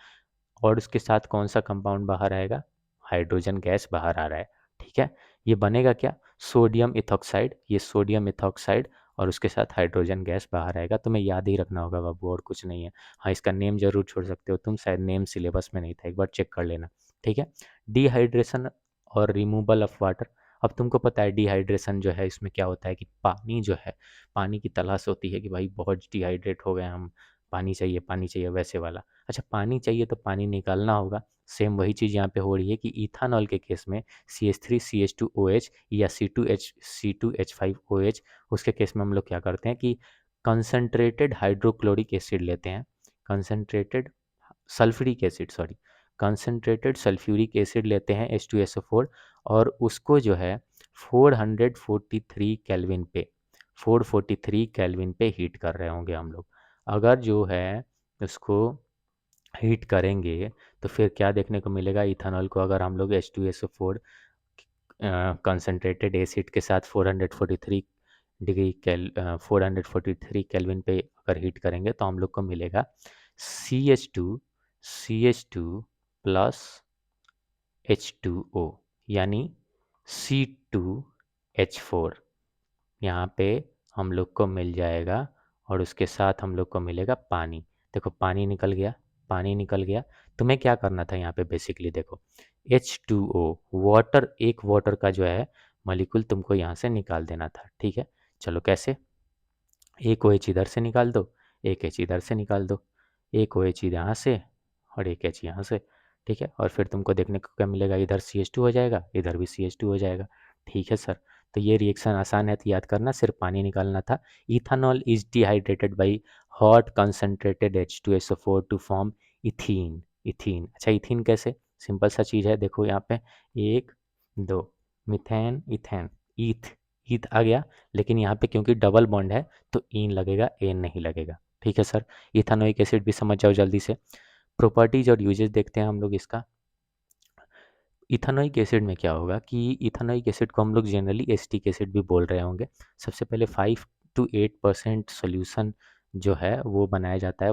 Speaker 1: और उसके साथ कौन सा कंपाउंड बाहर आएगा, हाइड्रोजन गैस बाहर आ रहा है। ठीक है, ये बनेगा क्या, सोडियम इथॉक्साइड। ये सोडियम इथॉक्साइड और उसके साथ हाइड्रोजन गैस बाहर आएगा। तुम्हें याद ही रखना होगा बाबू, और कुछ नहीं है। हाँ, इसका नेम जरूर छोड़ सकते हो तुम, शायद नेम सिलेबस में नहीं था, एक बार चेक कर लेना। ठीक है, डिहाइड्रेशन और रिमूवल ऑफ वाटर। अब तुमको पता है डिहाइड्रेशन जो है इसमें क्या होता है कि पानी जो है, पानी की तलाश होती है कि भाई बहुत डिहाइड्रेट हो गए हम, पानी चाहिए वैसे वाला। अच्छा, पानी चाहिए तो पानी निकालना होगा। सेम वही चीज़ यहाँ पे हो रही है कि इथानॉल के केस में CH3CH2OH या C2H5OH, उसके केस में हम लोग क्या करते हैं कि कंसनट्रेटेड हाइड्रोक्लोरिक एसिड लेते हैं, concentrated sulphuric acid, sorry, concentrated sulphuric acid लेते हैं H2SO4, और उसको जो है 443 केल्विन पे 443 केल्विन पे हीट कर रहे होंगे हम लोग। अगर जो है उसको हीट करेंगे तो फिर क्या देखने को मिलेगा, इथानॉल को अगर हम लोग H2SO4 कंसनट्रेटेड एसिड के साथ 443 केल्विन पे अगर हीट करेंगे तो हम लोग को मिलेगा CH2 प्लस H2O, यानी C2H4 यहाँ पे हम लोग को मिल जाएगा। और उसके साथ हम लोग को मिलेगा पानी। देखो पानी निकल गया, पानी निकल गया। तुम्हें क्या करना था यहाँ पे बेसिकली, देखो H2O वाटर, एक वाटर का जो है मॉलिक्यूल तुमको यहाँ से निकाल देना था। ठीक है, चलो कैसे, एक OH इधर से निकाल दो, एक H इधर से निकाल दो, एक OH यहाँ से और एक H यहाँ से। ठीक है, और फिर तुमको देखने को क्या मिलेगा, इधर CH2 हो जाएगा, इधर भी CH2 हो जाएगा। ठीक है सर, तो ये रिएक्शन आसान है, तो याद करना, सिर्फ पानी निकालना था। Ethanol is dehydrated by hot concentrated H2SO4 to form ethene. Ethene, अच्छा इथीन कैसे, सिंपल सा चीज़ है, देखो यहाँ पे एक दो, मिथेन इथेन, ईथ, ईथ आ गया। लेकिन यहाँ पे क्योंकि डबल बॉन्ड है तो ईन लगेगा, एन नहीं लगेगा। ठीक है सर, इथानोइक एसिड भी समझ जाओ जल्दी से। प्रॉपर्टीज और यूजेस देखते हैं हम लोग इसका। इथानोइक एसिड में क्या होगा कि इथानोइक एसिड को हम लोग जनरली एसिटिक एसिड भी बोल रहे होंगे। सबसे पहले 5 to 8% सोल्यूशन जो है वो बनाया जाता है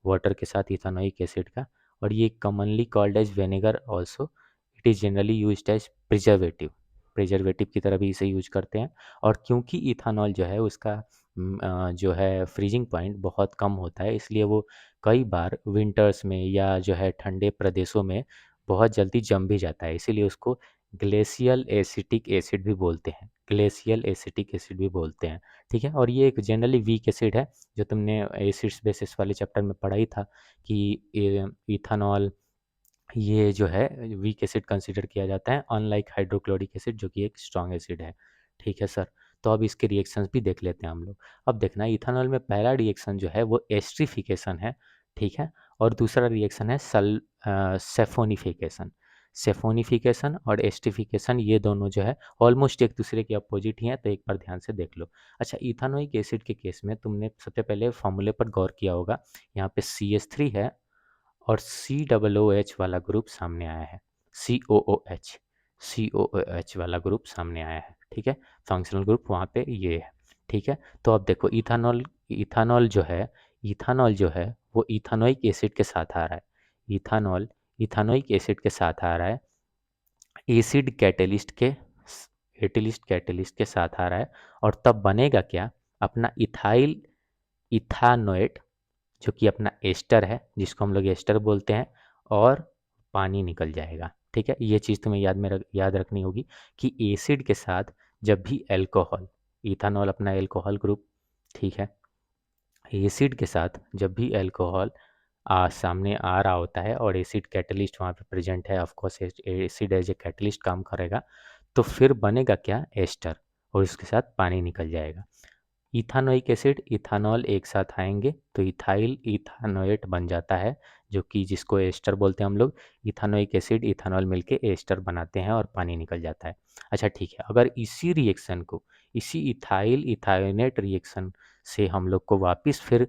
Speaker 1: वाटर के साथ इथानोइक एसिड का। और ये commonly called as vinegar also. It is generally use as preservative, preservative की तरह भी इसे यूज करते हैं। और क्योंकि इथानॉल जो है उसका जो है फ्रीजिंग पॉइंट बहुत कम होता है, इसलिए वो कई बार विंटर्स में या जो है ठंडे प्रदेशों में बहुत जल्दी जम भी जाता है, इसीलिए उसको ग्लेशियल एसिटिक एसिड भी बोलते हैं, ग्लेशियल एसिटिक एसिड भी बोलते हैं। ठीक है, और ये एक जनरली वीक एसिड है, जो तुमने एसिड्स बेसिस वाले चैप्टर में पढ़ा ही था कि इथानॉल ये जो है वीक एसिड कंसीडर किया जाता है, अनलाइक हाइड्रोक्लोरिक एसिड जो कि एक स्ट्रॉन्ग एसिड है। ठीक है सर, तो अब इसके रिएक्शंस भी देख लेते हैं हम लोग। अब देखना, इथानॉल में पहला रिएक्शन जो है वो एस्ट्रीफिकेशन है। ठीक है, और दूसरा रिएक्शन है सेफोनिफिकेशन। सेफोनिफिकेशन और एस्ट्रीफिकेशन ये दोनों जो है ऑलमोस्ट एक दूसरे के अपोजिट ही हैं, तो एक बार ध्यान से देख लो। अच्छा, इथानोइक एसिड के केस में तुमने सबसे पहले फॉर्मूले पर गौर किया होगा, यहाँ पे CH3 है और COOH वाला ग्रुप सामने आया है, COOH वाला ग्रुप सामने आया है। ठीक है, फंक्शनल ग्रुप वहाँ पे ये है। ठीक है, तो अब देखो इथानॉल, इथानॉल जो है वो इथानोइक एसिड के साथ आ रहा है। इथानॉल इथानोइक एसिड के साथ आ रहा है, एसिड कैटेलिस्ट के साथ आ रहा है। और तब बनेगा क्या, अपना इथानोएट जो कि अपना एस्टर है, जिसको हम लोग एस्टर बोलते हैं, और पानी निकल जाएगा। ठीक है, ये चीज़ तुम्हें याद रखनी होगी कि एसिड के साथ जब भी एल्कोहल, इथानॉल अपना एल्कोहल ग्रुप, ठीक है, एसिड के साथ जब भी एल्कोहल सामने आ रहा होता है और एसिड कैटलिस्ट वहाँ पे प्रेजेंट है, of course acid as a catalyst काम करेगा, तो फिर बनेगा क्या, एस्टर, और उसके साथ पानी निकल जाएगा। इथानोइक एसिड इथानॉल एक साथ आएंगे तो इथाइल इथानोएट बन जाता है, जो कि जिसको एस्टर बोलते हैं हम लोग। इथानोइक एसिड इथानॉल मिलके एस्टर बनाते हैं और पानी निकल जाता है। अच्छा ठीक है, अगर इसी रिएक्शन को, इसी इथाइल इथायोनेट रिएक्शन से हम लोग को वापस फिर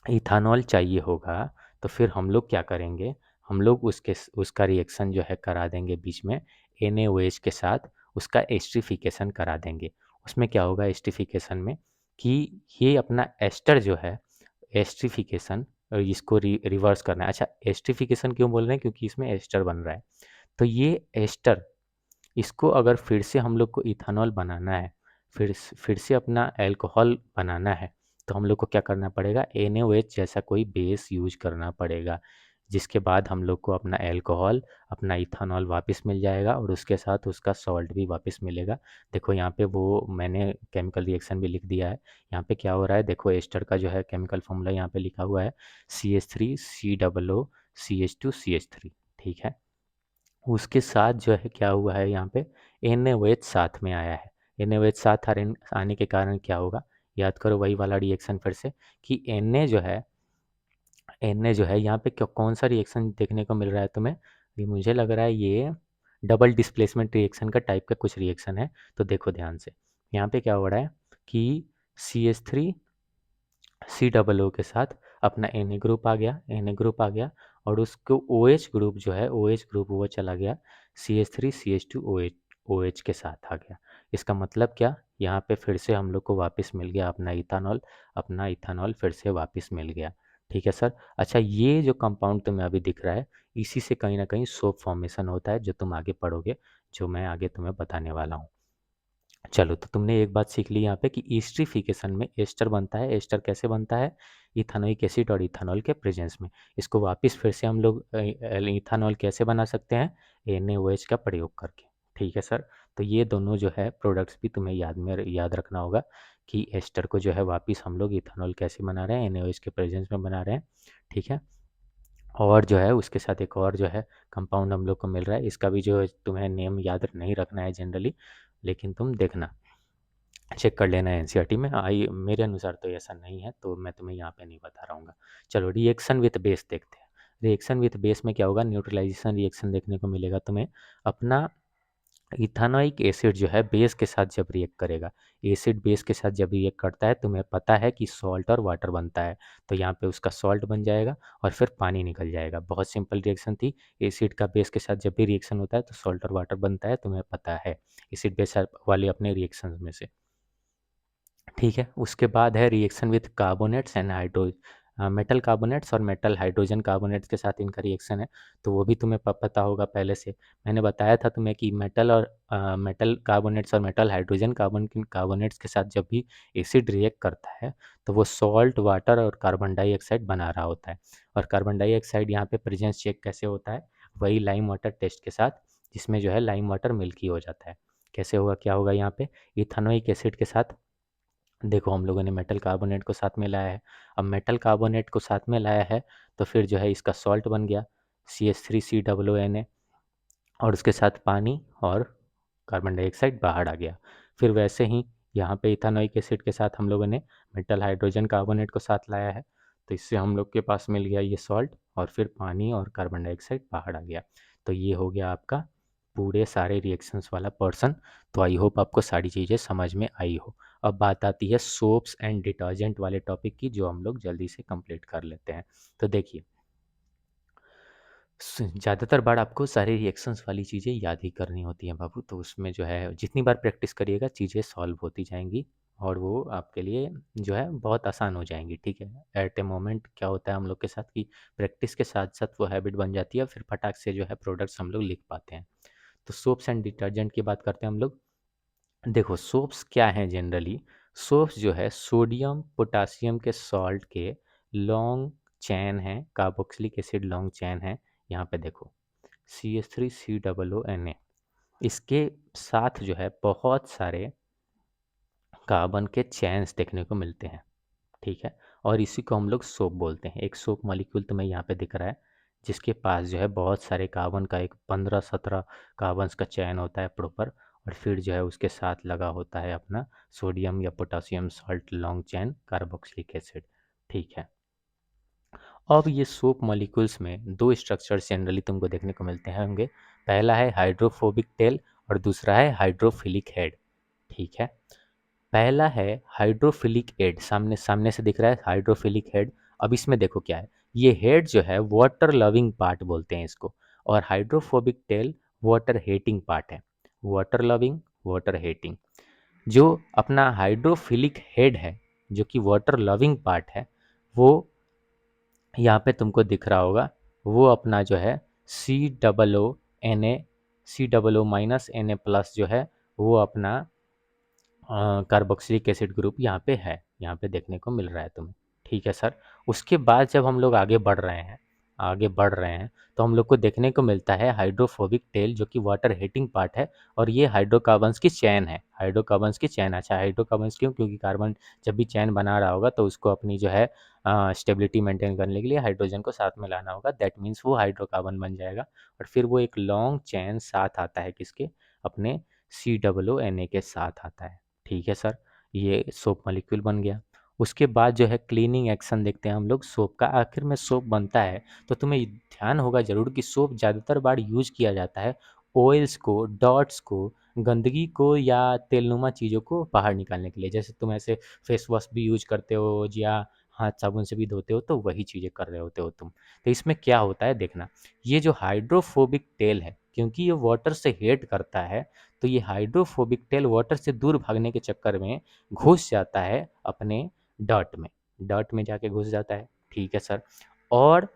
Speaker 1: इथानॉल चाहिए होगा, तो फिर हम लोग क्या करेंगे, हम लोग उसका रिएक्शन जो है करा देंगे बीच में NaOH के साथ, उसका एस्टरिफिकेशन करा देंगे। उसमें क्या होगा एस्टरिफिकेशन में, कि ये अपना एस्टर जो है, एस्टरिफिकेशन, इसको रिवर्स करना है। अच्छा, एस्टरिफिकेशन क्यों बोल रहे हैं, क्योंकि इसमें एस्टर बन रहा है। तो ये एस्टर, इसको अगर फिर से हम लोग को इथानॉल बनाना है, फिर से अपना अल्कोहल बनाना है, तो हम लोग को क्या करना पड़ेगा, NaOH जैसा कोई बेस यूज करना पड़ेगा, जिसके बाद हम लोग को अपना अल्कोहल, अपना इथानॉल वापस मिल जाएगा और उसके साथ उसका सॉल्ट भी वापस मिलेगा। देखो यहाँ पे वो मैंने केमिकल रिएक्शन भी लिख दिया है। यहाँ पे क्या हो रहा है, देखो एस्टर का जो है केमिकल फॉर्मूला यहाँ पे लिखा हुआ है CH3COO CH2CH3, ठीक है। उसके साथ जो है क्या हुआ है, यहाँ पे NaOH साथ में आया है। NaOH साथ आने के कारण क्या होगा, याद करो वही वाला रिएक्शन फिर से, कि Na जो है यहाँ पे कौन सा रिएक्शन देखने को मिल रहा है तुम्हें, ये मुझे लग रहा है ये डबल डिस्प्लेसमेंट रिएक्शन का टाइप का कुछ रिएक्शन है। तो देखो ध्यान से, यहाँ पे क्या हो रहा है कि CH3COO के साथ अपना Na ग्रुप आ गया, और उसको OH ग्रुप जो है, OH ग्रुप वो चला गया CH3CH2OH के साथ आ गया। इसका मतलब क्या, यहाँ पे फिर से हम लोग को वापस मिल गया अपना इथानॉल फिर से वापस मिल गया। ठीक है सर। अच्छा, ये जो कंपाउंड तुम्हें अभी दिख रहा है, इसी से कहीं ना कहीं सोप फॉर्मेशन होता है, जो तुम आगे पढ़ोगे, जो मैं आगे तुम्हें बताने वाला हूँ। चलो, तो तुमने एक बात सीख ली यहाँ पे कि एस्टरिफिकेशन में एस्टर बनता है। एस्टर कैसे बनता है, इथानोइक एसिड और इथानॉल के प्रेजेंस में। इसको वापस फिर से हम लोग इथानॉल कैसे बना सकते हैं, NaOH का प्रयोग करके। ठीक है सर। तो ये दोनों जो है प्रोडक्ट्स भी तुम्हें याद रखना होगा, कि एस्टर को जो है वापस हम लोग इथानॉल कैसे बना रहे हैं, NaOH के प्रेजेंस में बना रहे हैं। ठीक है। और जो है उसके साथ एक और जो है कंपाउंड हम लोग को मिल रहा है, इसका भी जो है तुम्हें नेम याद नहीं रखना है जनरली, लेकिन तुम देखना, चेक कर लेना है NCERT में। मेरे अनुसार तो ऐसा नहीं है, तो मैं तुम्हें यहाँ पे नहीं बता रहा हूँ। चलो, रिएक्शन विथ बेस देखते हैं। रिएक्शन विथ बेस में क्या होगा, न्यूट्रलाइजेशन रिएक्शन देखने को मिलेगा तुम्हें। अपना इथानोइक एसिड जो है बेस के साथ जब रिएक्ट करेगा, एसिड बेस के साथ जब रिएक्ट करता है, तुम्हें पता है कि सॉल्ट और वाटर बनता है, तो यहाँ पे उसका सॉल्ट बन जाएगा और फिर पानी निकल जाएगा। बहुत सिंपल रिएक्शन थी। एसिड का बेस के साथ जब भी रिएक्शन होता है तो सॉल्ट और वाटर बनता है, तुम्हें पता है एसिड बेस वाले अपने रिएक्शन में से। ठीक है। उसके बाद है reaction with carbonates and metal carbonates और मेटल हाइड्रोजन कार्बोनेट्स के साथ इनका रिएक्शन है, तो वो भी तुम्हें पता होगा पहले से। मैंने बताया था तुम्हें कि मेटल कार्बोनेट्स और मेटल हाइड्रोजन कार्बोनेट्स के साथ जब भी एसिड रिएक्ट करता है, तो वो सॉल्ट, वाटर और कार्बन डाइऑक्साइड बना रहा होता है। और कार्बन डाइऑक्साइड यहाँ पे प्रेजेंस चेक कैसे होता है, वही लाइम वाटर टेस्ट के साथ, जिसमें जो है लाइम वाटर मिल्की हो जाता है। कैसे होगा, क्या होगा यहाँ पे, इथानोइक एसिड के साथ देखो हम लोगों ने मेटल कार्बोनेट को साथ में लाया है। अब मेटल कार्बोनेट को साथ में लाया है, तो फिर जो है इसका सॉल्ट बन गया CH3COONA, और उसके साथ पानी और कार्बन डाइऑक्साइड बाहर आ गया। फिर वैसे ही यहाँ पे इथानोइक एसिड के साथ हम लोगों ने मेटल हाइड्रोजन कार्बोनेट को साथ लाया है, तो इससे हम लोग के पास मिल गया ये सॉल्ट, और फिर पानी और कार्बन डाइऑक्साइड बाहर आ गया। तो ये हो गया आपका पूरे सारे रिएक्शंस वाला पर्सन। तो आई होप आपको सारी चीज़ें समझ में आई हो। अब बात आती है सोप्स एंड डिटर्जेंट वाले टॉपिक की, जो हम लोग जल्दी से कंप्लीट कर लेते हैं। तो देखिए, ज़्यादातर बार आपको सारे रिएक्शंस वाली चीज़ें याद ही करनी होती हैं बाबू, तो उसमें जो है जितनी बार प्रैक्टिस करिएगा चीज़ें सॉल्व होती जाएंगी, और वो आपके लिए जो है बहुत आसान हो जाएंगी। ठीक है। एट ए मोमेंट क्या होता है हम लोग के साथ, कि प्रैक्टिस के साथ साथ वो हैबिट बन जाती है, फिर फटाक से जो है प्रोडक्ट्स हम लोग लिख पाते हैं। तो सोप्स एंड डिटर्जेंट की बात करते हैं हम लोग। देखो, सोप्स क्या हैं जनरली, सोप्स जो है सोडियम पोटासियम के सॉल्ट के लॉन्ग चैन है, कार्बोक्सिलिक एसिड लॉन्ग चैन है। यहाँ पे देखो CH3COONA, इसके साथ जो है बहुत सारे कार्बन के चैन्स देखने को मिलते हैं। ठीक है। और इसी को हम लोग सोप बोलते हैं। एक सोप मॉलिक्यूल तुम्हें यहाँ पे दिख रहा है, जिसके पास जो है बहुत सारे कार्बन का एक 15-17 कार्बन्स का चयन होता है प्रॉपर, और फिर जो है उसके साथ लगा होता है अपना सोडियम या potassium salt long chain carboxylic acid. ठीक है। अब ये सोप मॉलिक्यूल्स में दो स्ट्रक्चर्स जनरली तुमको देखने को मिलते हैं होंगे। पहला है हाइड्रोफोबिक टेल और दूसरा है हाइड्रोफिलिक हेड। ठीक है। पहला है हाइड्रोफिलिक हेड, सामने सामने से दिख रहा है हाइड्रोफिलिक हेड। अब इसमें देखो क्या है, ये हेड जो है वाटर लविंग पार्ट बोलते हैं इसको, और hydrophobic tail water hating part है। Water loving, water hating. जो अपना हाइड्रोफिलिक हेड है, जो कि वाटर लविंग पार्ट है, वो यहाँ पे तुमको दिख रहा होगा, वो अपना जो है COO Na, COO- Na+ जो है वो अपना कार्बोक्सिलिक एसिड ग्रुप यहाँ पे है, यहाँ पे देखने को मिल रहा है तुम्हें। ठीक है सर। उसके बाद जब हम लोग आगे बढ़ रहे हैं, आगे बढ़ रहे हैं, तो हम लोग को देखने को मिलता है हाइड्रोफोबिक टेल, जो कि वाटर हीटिंग पार्ट है, और ये हाइड्रोकार्बन्स की चैन है। हाइड्रोकार्बन्स की चैन। अच्छा, हाइड्रोकार्बन्स क्यों? क्योंकि कार्बन जब भी चैन बना रहा होगा तो उसको अपनी जो है स्टेबिलिटी मेंटेन करने के लिए हाइड्रोजन को साथ में लाना होगा। दैट मीन्स वो हाइड्रोकार्बन बन जाएगा, और फिर वो एक लॉन्ग चैन साथ आता है किसके? अपने COO Na के साथ आता है। ठीक है सर। ये सोप मॉलिक्यूल बन गया। उसके बाद जो है क्लीनिंग एक्शन देखते हैं हम लोग सोप का। आखिर में सोप बनता है तो तुम्हें ध्यान होगा जरूर कि सोप ज़्यादातर बार यूज किया जाता है ऑयल्स को, डॉट्स को, गंदगी को या तेलनुमा चीज़ों को बाहर निकालने के लिए। जैसे तुम ऐसे फेस वॉश भी यूज करते हो या हाथ साबुन से भी धोते हो, तो वही चीज़ें कर रहे होते हो तुम। तो इसमें क्या होता है देखना, ये जो हाइड्रोफोबिक टेल है, क्योंकि ये वाटर से हेट करता है, तो ये हाइड्रोफोबिक टेल वाटर से दूर भागने के चक्कर में घुस जाता है अपने डर्ट में, डर्ट में जाके घुस जाता है। ठीक है सर। और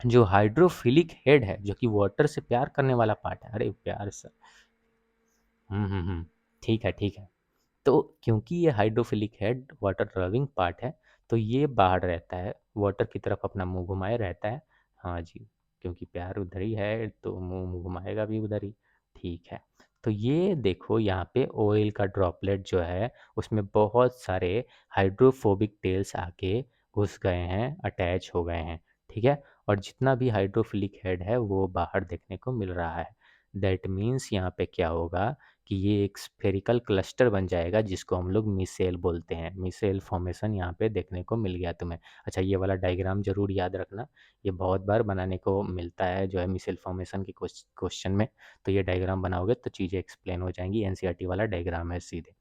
Speaker 1: जो हाइड्रोफिलिक हेड है, जो कि वाटर से प्यार करने वाला पार्ट है, अरे प्यार सर, ठीक है ठीक है। तो क्योंकि ये hydrophilic head water loving part है, तो ये बाहर रहता है, वाटर की तरफ अपना मुंह घुमाए रहता है। हाँ जी, क्योंकि प्यार उधर ही है तो मुंह घुमाएगा भी उधर ही। ठीक है। तो ये देखो यहाँ पे ऑयल का ड्रॉपलेट जो है, उसमें बहुत सारे हाइड्रोफोबिक टेल्स आके घुस गए हैं, अटैच हो गए हैं। ठीक है। और जितना भी हाइड्रोफिलिक हेड है वो बाहर देखने को मिल रहा है। दैट मीन्स यहाँ पे क्या होगा कि ये एक स्फेरिकल क्लस्टर बन जाएगा, जिसको हम लोग मिसेल बोलते हैं। मिसेल फॉर्मेशन यहाँ पे देखने को मिल गया तुम्हें। अच्छा, ये वाला डायग्राम जरूर याद रखना, ये बहुत बार बनाने को मिलता है जो है मिसेल फॉर्मेशन के क्वेश्चन में। तो ये डायग्राम बनाओगे तो चीज़ें एक्सप्लेन हो जाएंगी। NCERT वाला डायग्राम है सीधे।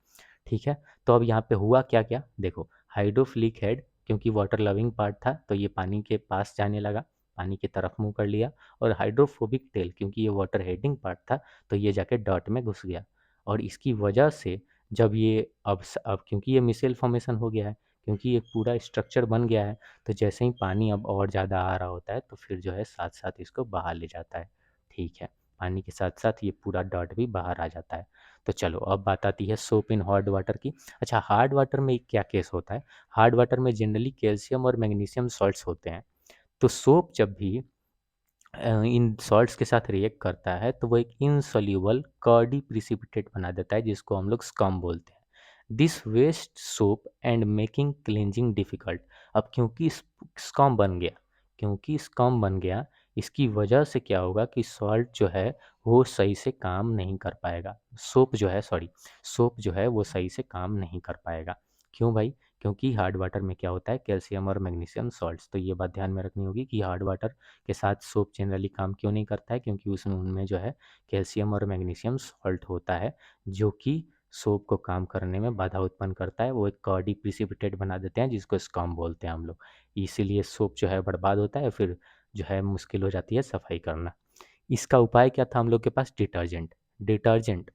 Speaker 1: ठीक है। तो अब यहाँ पे हुआ क्या क्या देखो, हाइड्रोफिलिक हेड क्योंकि वाटर लविंग पार्ट था तो ये पानी के पास जाने लगा, पानी की तरफ मुंह कर लिया। और हाइड्रोफोबिक टेल क्योंकि ये वाटर हेडिंग पार्ट था, तो ये जाके डॉट में घुस गया। और इसकी वजह से जब ये अब क्योंकि ये मिसेल फॉर्मेशन हो गया है, क्योंकि ये पूरा स्ट्रक्चर बन गया है, तो जैसे ही पानी अब और ज़्यादा आ रहा होता है तो फिर जो है साथ साथ इसको बाहर ले जाता है। ठीक है। पानी के साथ साथ ये पूरा डॉट भी बाहर आ जाता है। तो चलो अब बात आती है सोप इन हार्ड वाटर की। अच्छा, हार्ड वाटर में क्या केस होता है? हार्ड वाटर में जनरली कैल्शियम और मैग्नीशियम सॉल्ट्स होते हैं। तो सोप जब भी इन सॉल्ट्स के साथ रिएक्ट करता है तो वो एक इनसॉल्यूबल कर्डी प्रिसिपिटेट बना देता है, जिसको हम लोग स्कम बोलते हैं। This waste soap and making cleansing difficult. अब क्योंकि स्कम बन गया, क्योंकि स्कम बन गया, इसकी वजह से क्या होगा कि सॉल्ट जो है वो सही से काम नहीं कर पाएगा। सोप जो है, सॉरी, सोप जो है वो सही से काम नहीं कर पाएगा। क्यों भाई? क्योंकि हार्ड वाटर में क्या होता है, कैल्शियम और मैग्नीशियम सॉल्ट्स। तो ये बात ध्यान में रखनी होगी कि हार्ड वाटर के साथ सोप जनरली काम क्यों नहीं करता है, क्योंकि उसमें उनमें जो है कैल्शियम और मैग्नीशियम सॉल्ट होता है, जो कि सोप को काम करने में बाधा उत्पन्न करता है। वो एक कर्डी प्रिसिपिटेट बना देते हैं, जिसको स्कम बोलते हैं हम लोग। इसीलिए सोप जो है बर्बाद होता है, फिर जो है मुश्किल हो जाती है सफाई करना। इसका उपाय क्या था हम लोग के पास? डिटर्जेंट। डिटर्जेंट।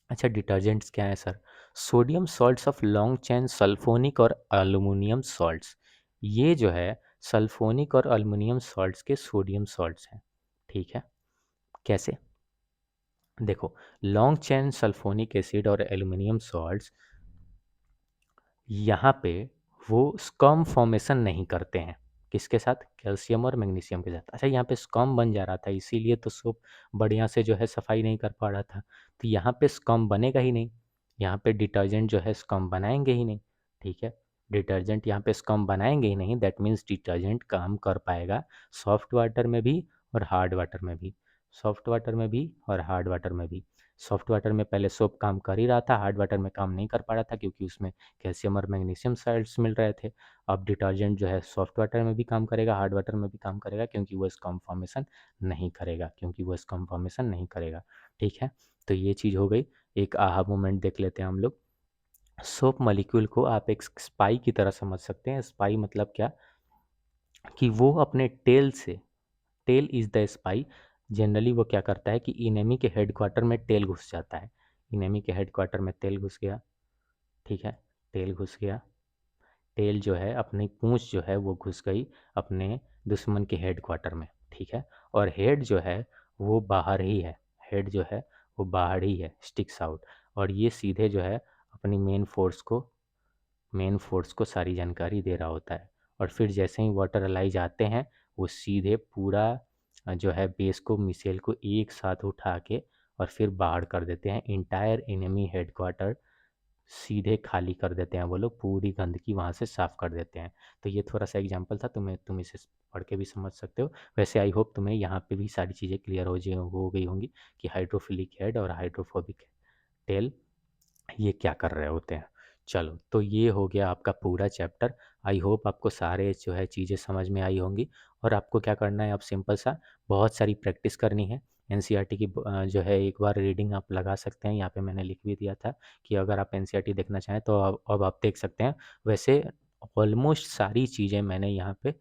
Speaker 1: अच्छा, डिटर्जेंट्स क्या है sir? Sodium salts of long chain sulphonic और अल्युमिनियम सॉल्ट्स। ये जो है सल्फोनिक और अल्युमिनियम सॉल्ट्स के सोडियम सॉल्ट्स हैं। ठीक है। कैसे? देखो, लॉन्ग चेन सल्फोनिक एसिड और एल्युमिनियम सॉल्ट्स यहाँ पे वो स्कम फॉर्मेशन नहीं करते हैं। किसके साथ? कैल्शियम और मैग्नीशियम के साथ। अच्छा, यहाँ पे स्कम बन जा रहा था, इसीलिए तो सोप बढ़िया से जो है सफाई नहीं कर पा रहा था। तो यहाँ पे स्कम बनेगा ही नहीं, यहाँ पे डिटर्जेंट जो है स्कम बनाएंगे ही नहीं। ठीक है। डिटर्जेंट यहाँ पे स्कम बनाएंगे ही नहीं, दैट मीन्स डिटर्जेंट काम कर पाएगा सॉफ्ट वाटर में भी और हार्ड वाटर में भी, सॉफ्ट वाटर में भी और हार्ड वाटर में भी। सॉफ्ट वाटर में पहले सोप काम कर ही रहा था, हार्ड वाटर में काम नहीं कर पा रहा था क्योंकि उसमें कैल्शियम और मैग्नीशियम साल्ट्स मिल रहे थे। अब डिटर्जेंट जो है सॉफ्ट वाटर में भी काम करेगा, हार्ड वाटर में भी काम करेगा, क्योंकि वो स्कम फॉर्मेशन नहीं करेगा, क्योंकि वो स्कम फॉर्मेशन नहीं करेगा। ठीक है, तो ये चीज़ हो गई। एक आहा मोमेंट देख लेते हैं हम लोग। सोप मॉलिक्यूल को आप एक स्पाई की तरह समझ सकते हैं। स्पाई मतलब क्या, कि वो अपने टेल से, tail is the spy, generally वो क्या करता है कि इनेमी के हेडक्वार्टर में टेल घुस जाता है। इनेमी के हेडक्वार्टर में टेल घुस गया, ठीक है, टेल घुस गया। टेल जो है अपनी पूंछ जो है वो घुस गई अपने दुश्मन के हेडक्वार्टर में, ठीक है। और हेड जो है वो बाहर ही है, हेड जो है वो बाहर ही है, स्टिक्स आउट। और ये सीधे जो है अपनी मेन फोर्स को सारी जानकारी दे रहा होता है। और फिर जैसे ही वाटर अलाइज आते हैं, वो सीधे पूरा जो है बेस को, मिसाइल को एक साथ उठा के और फिर बाहर कर देते हैं। इंटायर एनिमी हेडक्वार्टर सीधे खाली कर देते हैं वो लोग, पूरी गंदगी वहाँ से साफ़ कर देते हैं। तो ये थोड़ा सा एग्जांपल था, तुम इसे पढ़ के भी समझ सकते हो। वैसे आई होप तुम्हें यहाँ पे भी सारी चीज़ें क्लियर हो गई होंगी कि हाइड्रोफिलिक हेड और हाइड्रोफोबिक टेल ये क्या कर रहे होते हैं। चलो, तो ये हो गया आपका पूरा चैप्टर। आई होप आपको सारे जो है चीज़ें समझ में आई होंगी। और आपको क्या करना है, अब सिंपल सा बहुत सारी प्रैक्टिस करनी है। एनसीईआरटी की जो है एक बार रीडिंग आप लगा सकते हैं, यहाँ पे मैंने लिख भी दिया था कि अगर आप एनसीईआरटी देखना चाहें तो अब आप देख सकते हैं। वैसे ऑलमोस्ट सारी चीज़ें मैंने यहाँ पे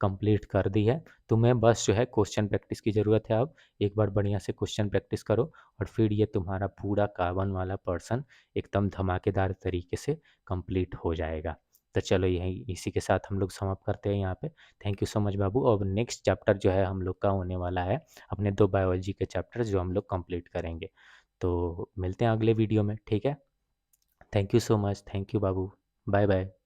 Speaker 1: कंप्लीट कर दी है। तुम्हें बस जो है क्वेश्चन प्रैक्टिस की ज़रूरत है। अब एक बार बढ़िया से क्वेश्चन प्रैक्टिस करो और फिर ये तुम्हारा पूरा कार्बन वाला पर्सन एकदम धमाकेदार तरीके से कंप्लीट हो जाएगा। तो चलो, यही इसी के साथ हम लोग समाप्त करते हैं यहाँ पे। थैंक यू सो मच बाबू। अब नेक्स्ट चैप्टर जो है हम लोग का होने वाला है, अपने 2 बायोलॉजी के चैप्टर्स जो हम लोग कंप्लीट करेंगे। तो मिलते हैं अगले वीडियो में, ठीक है। Thank you so much, thank you बाबू। Bye bye.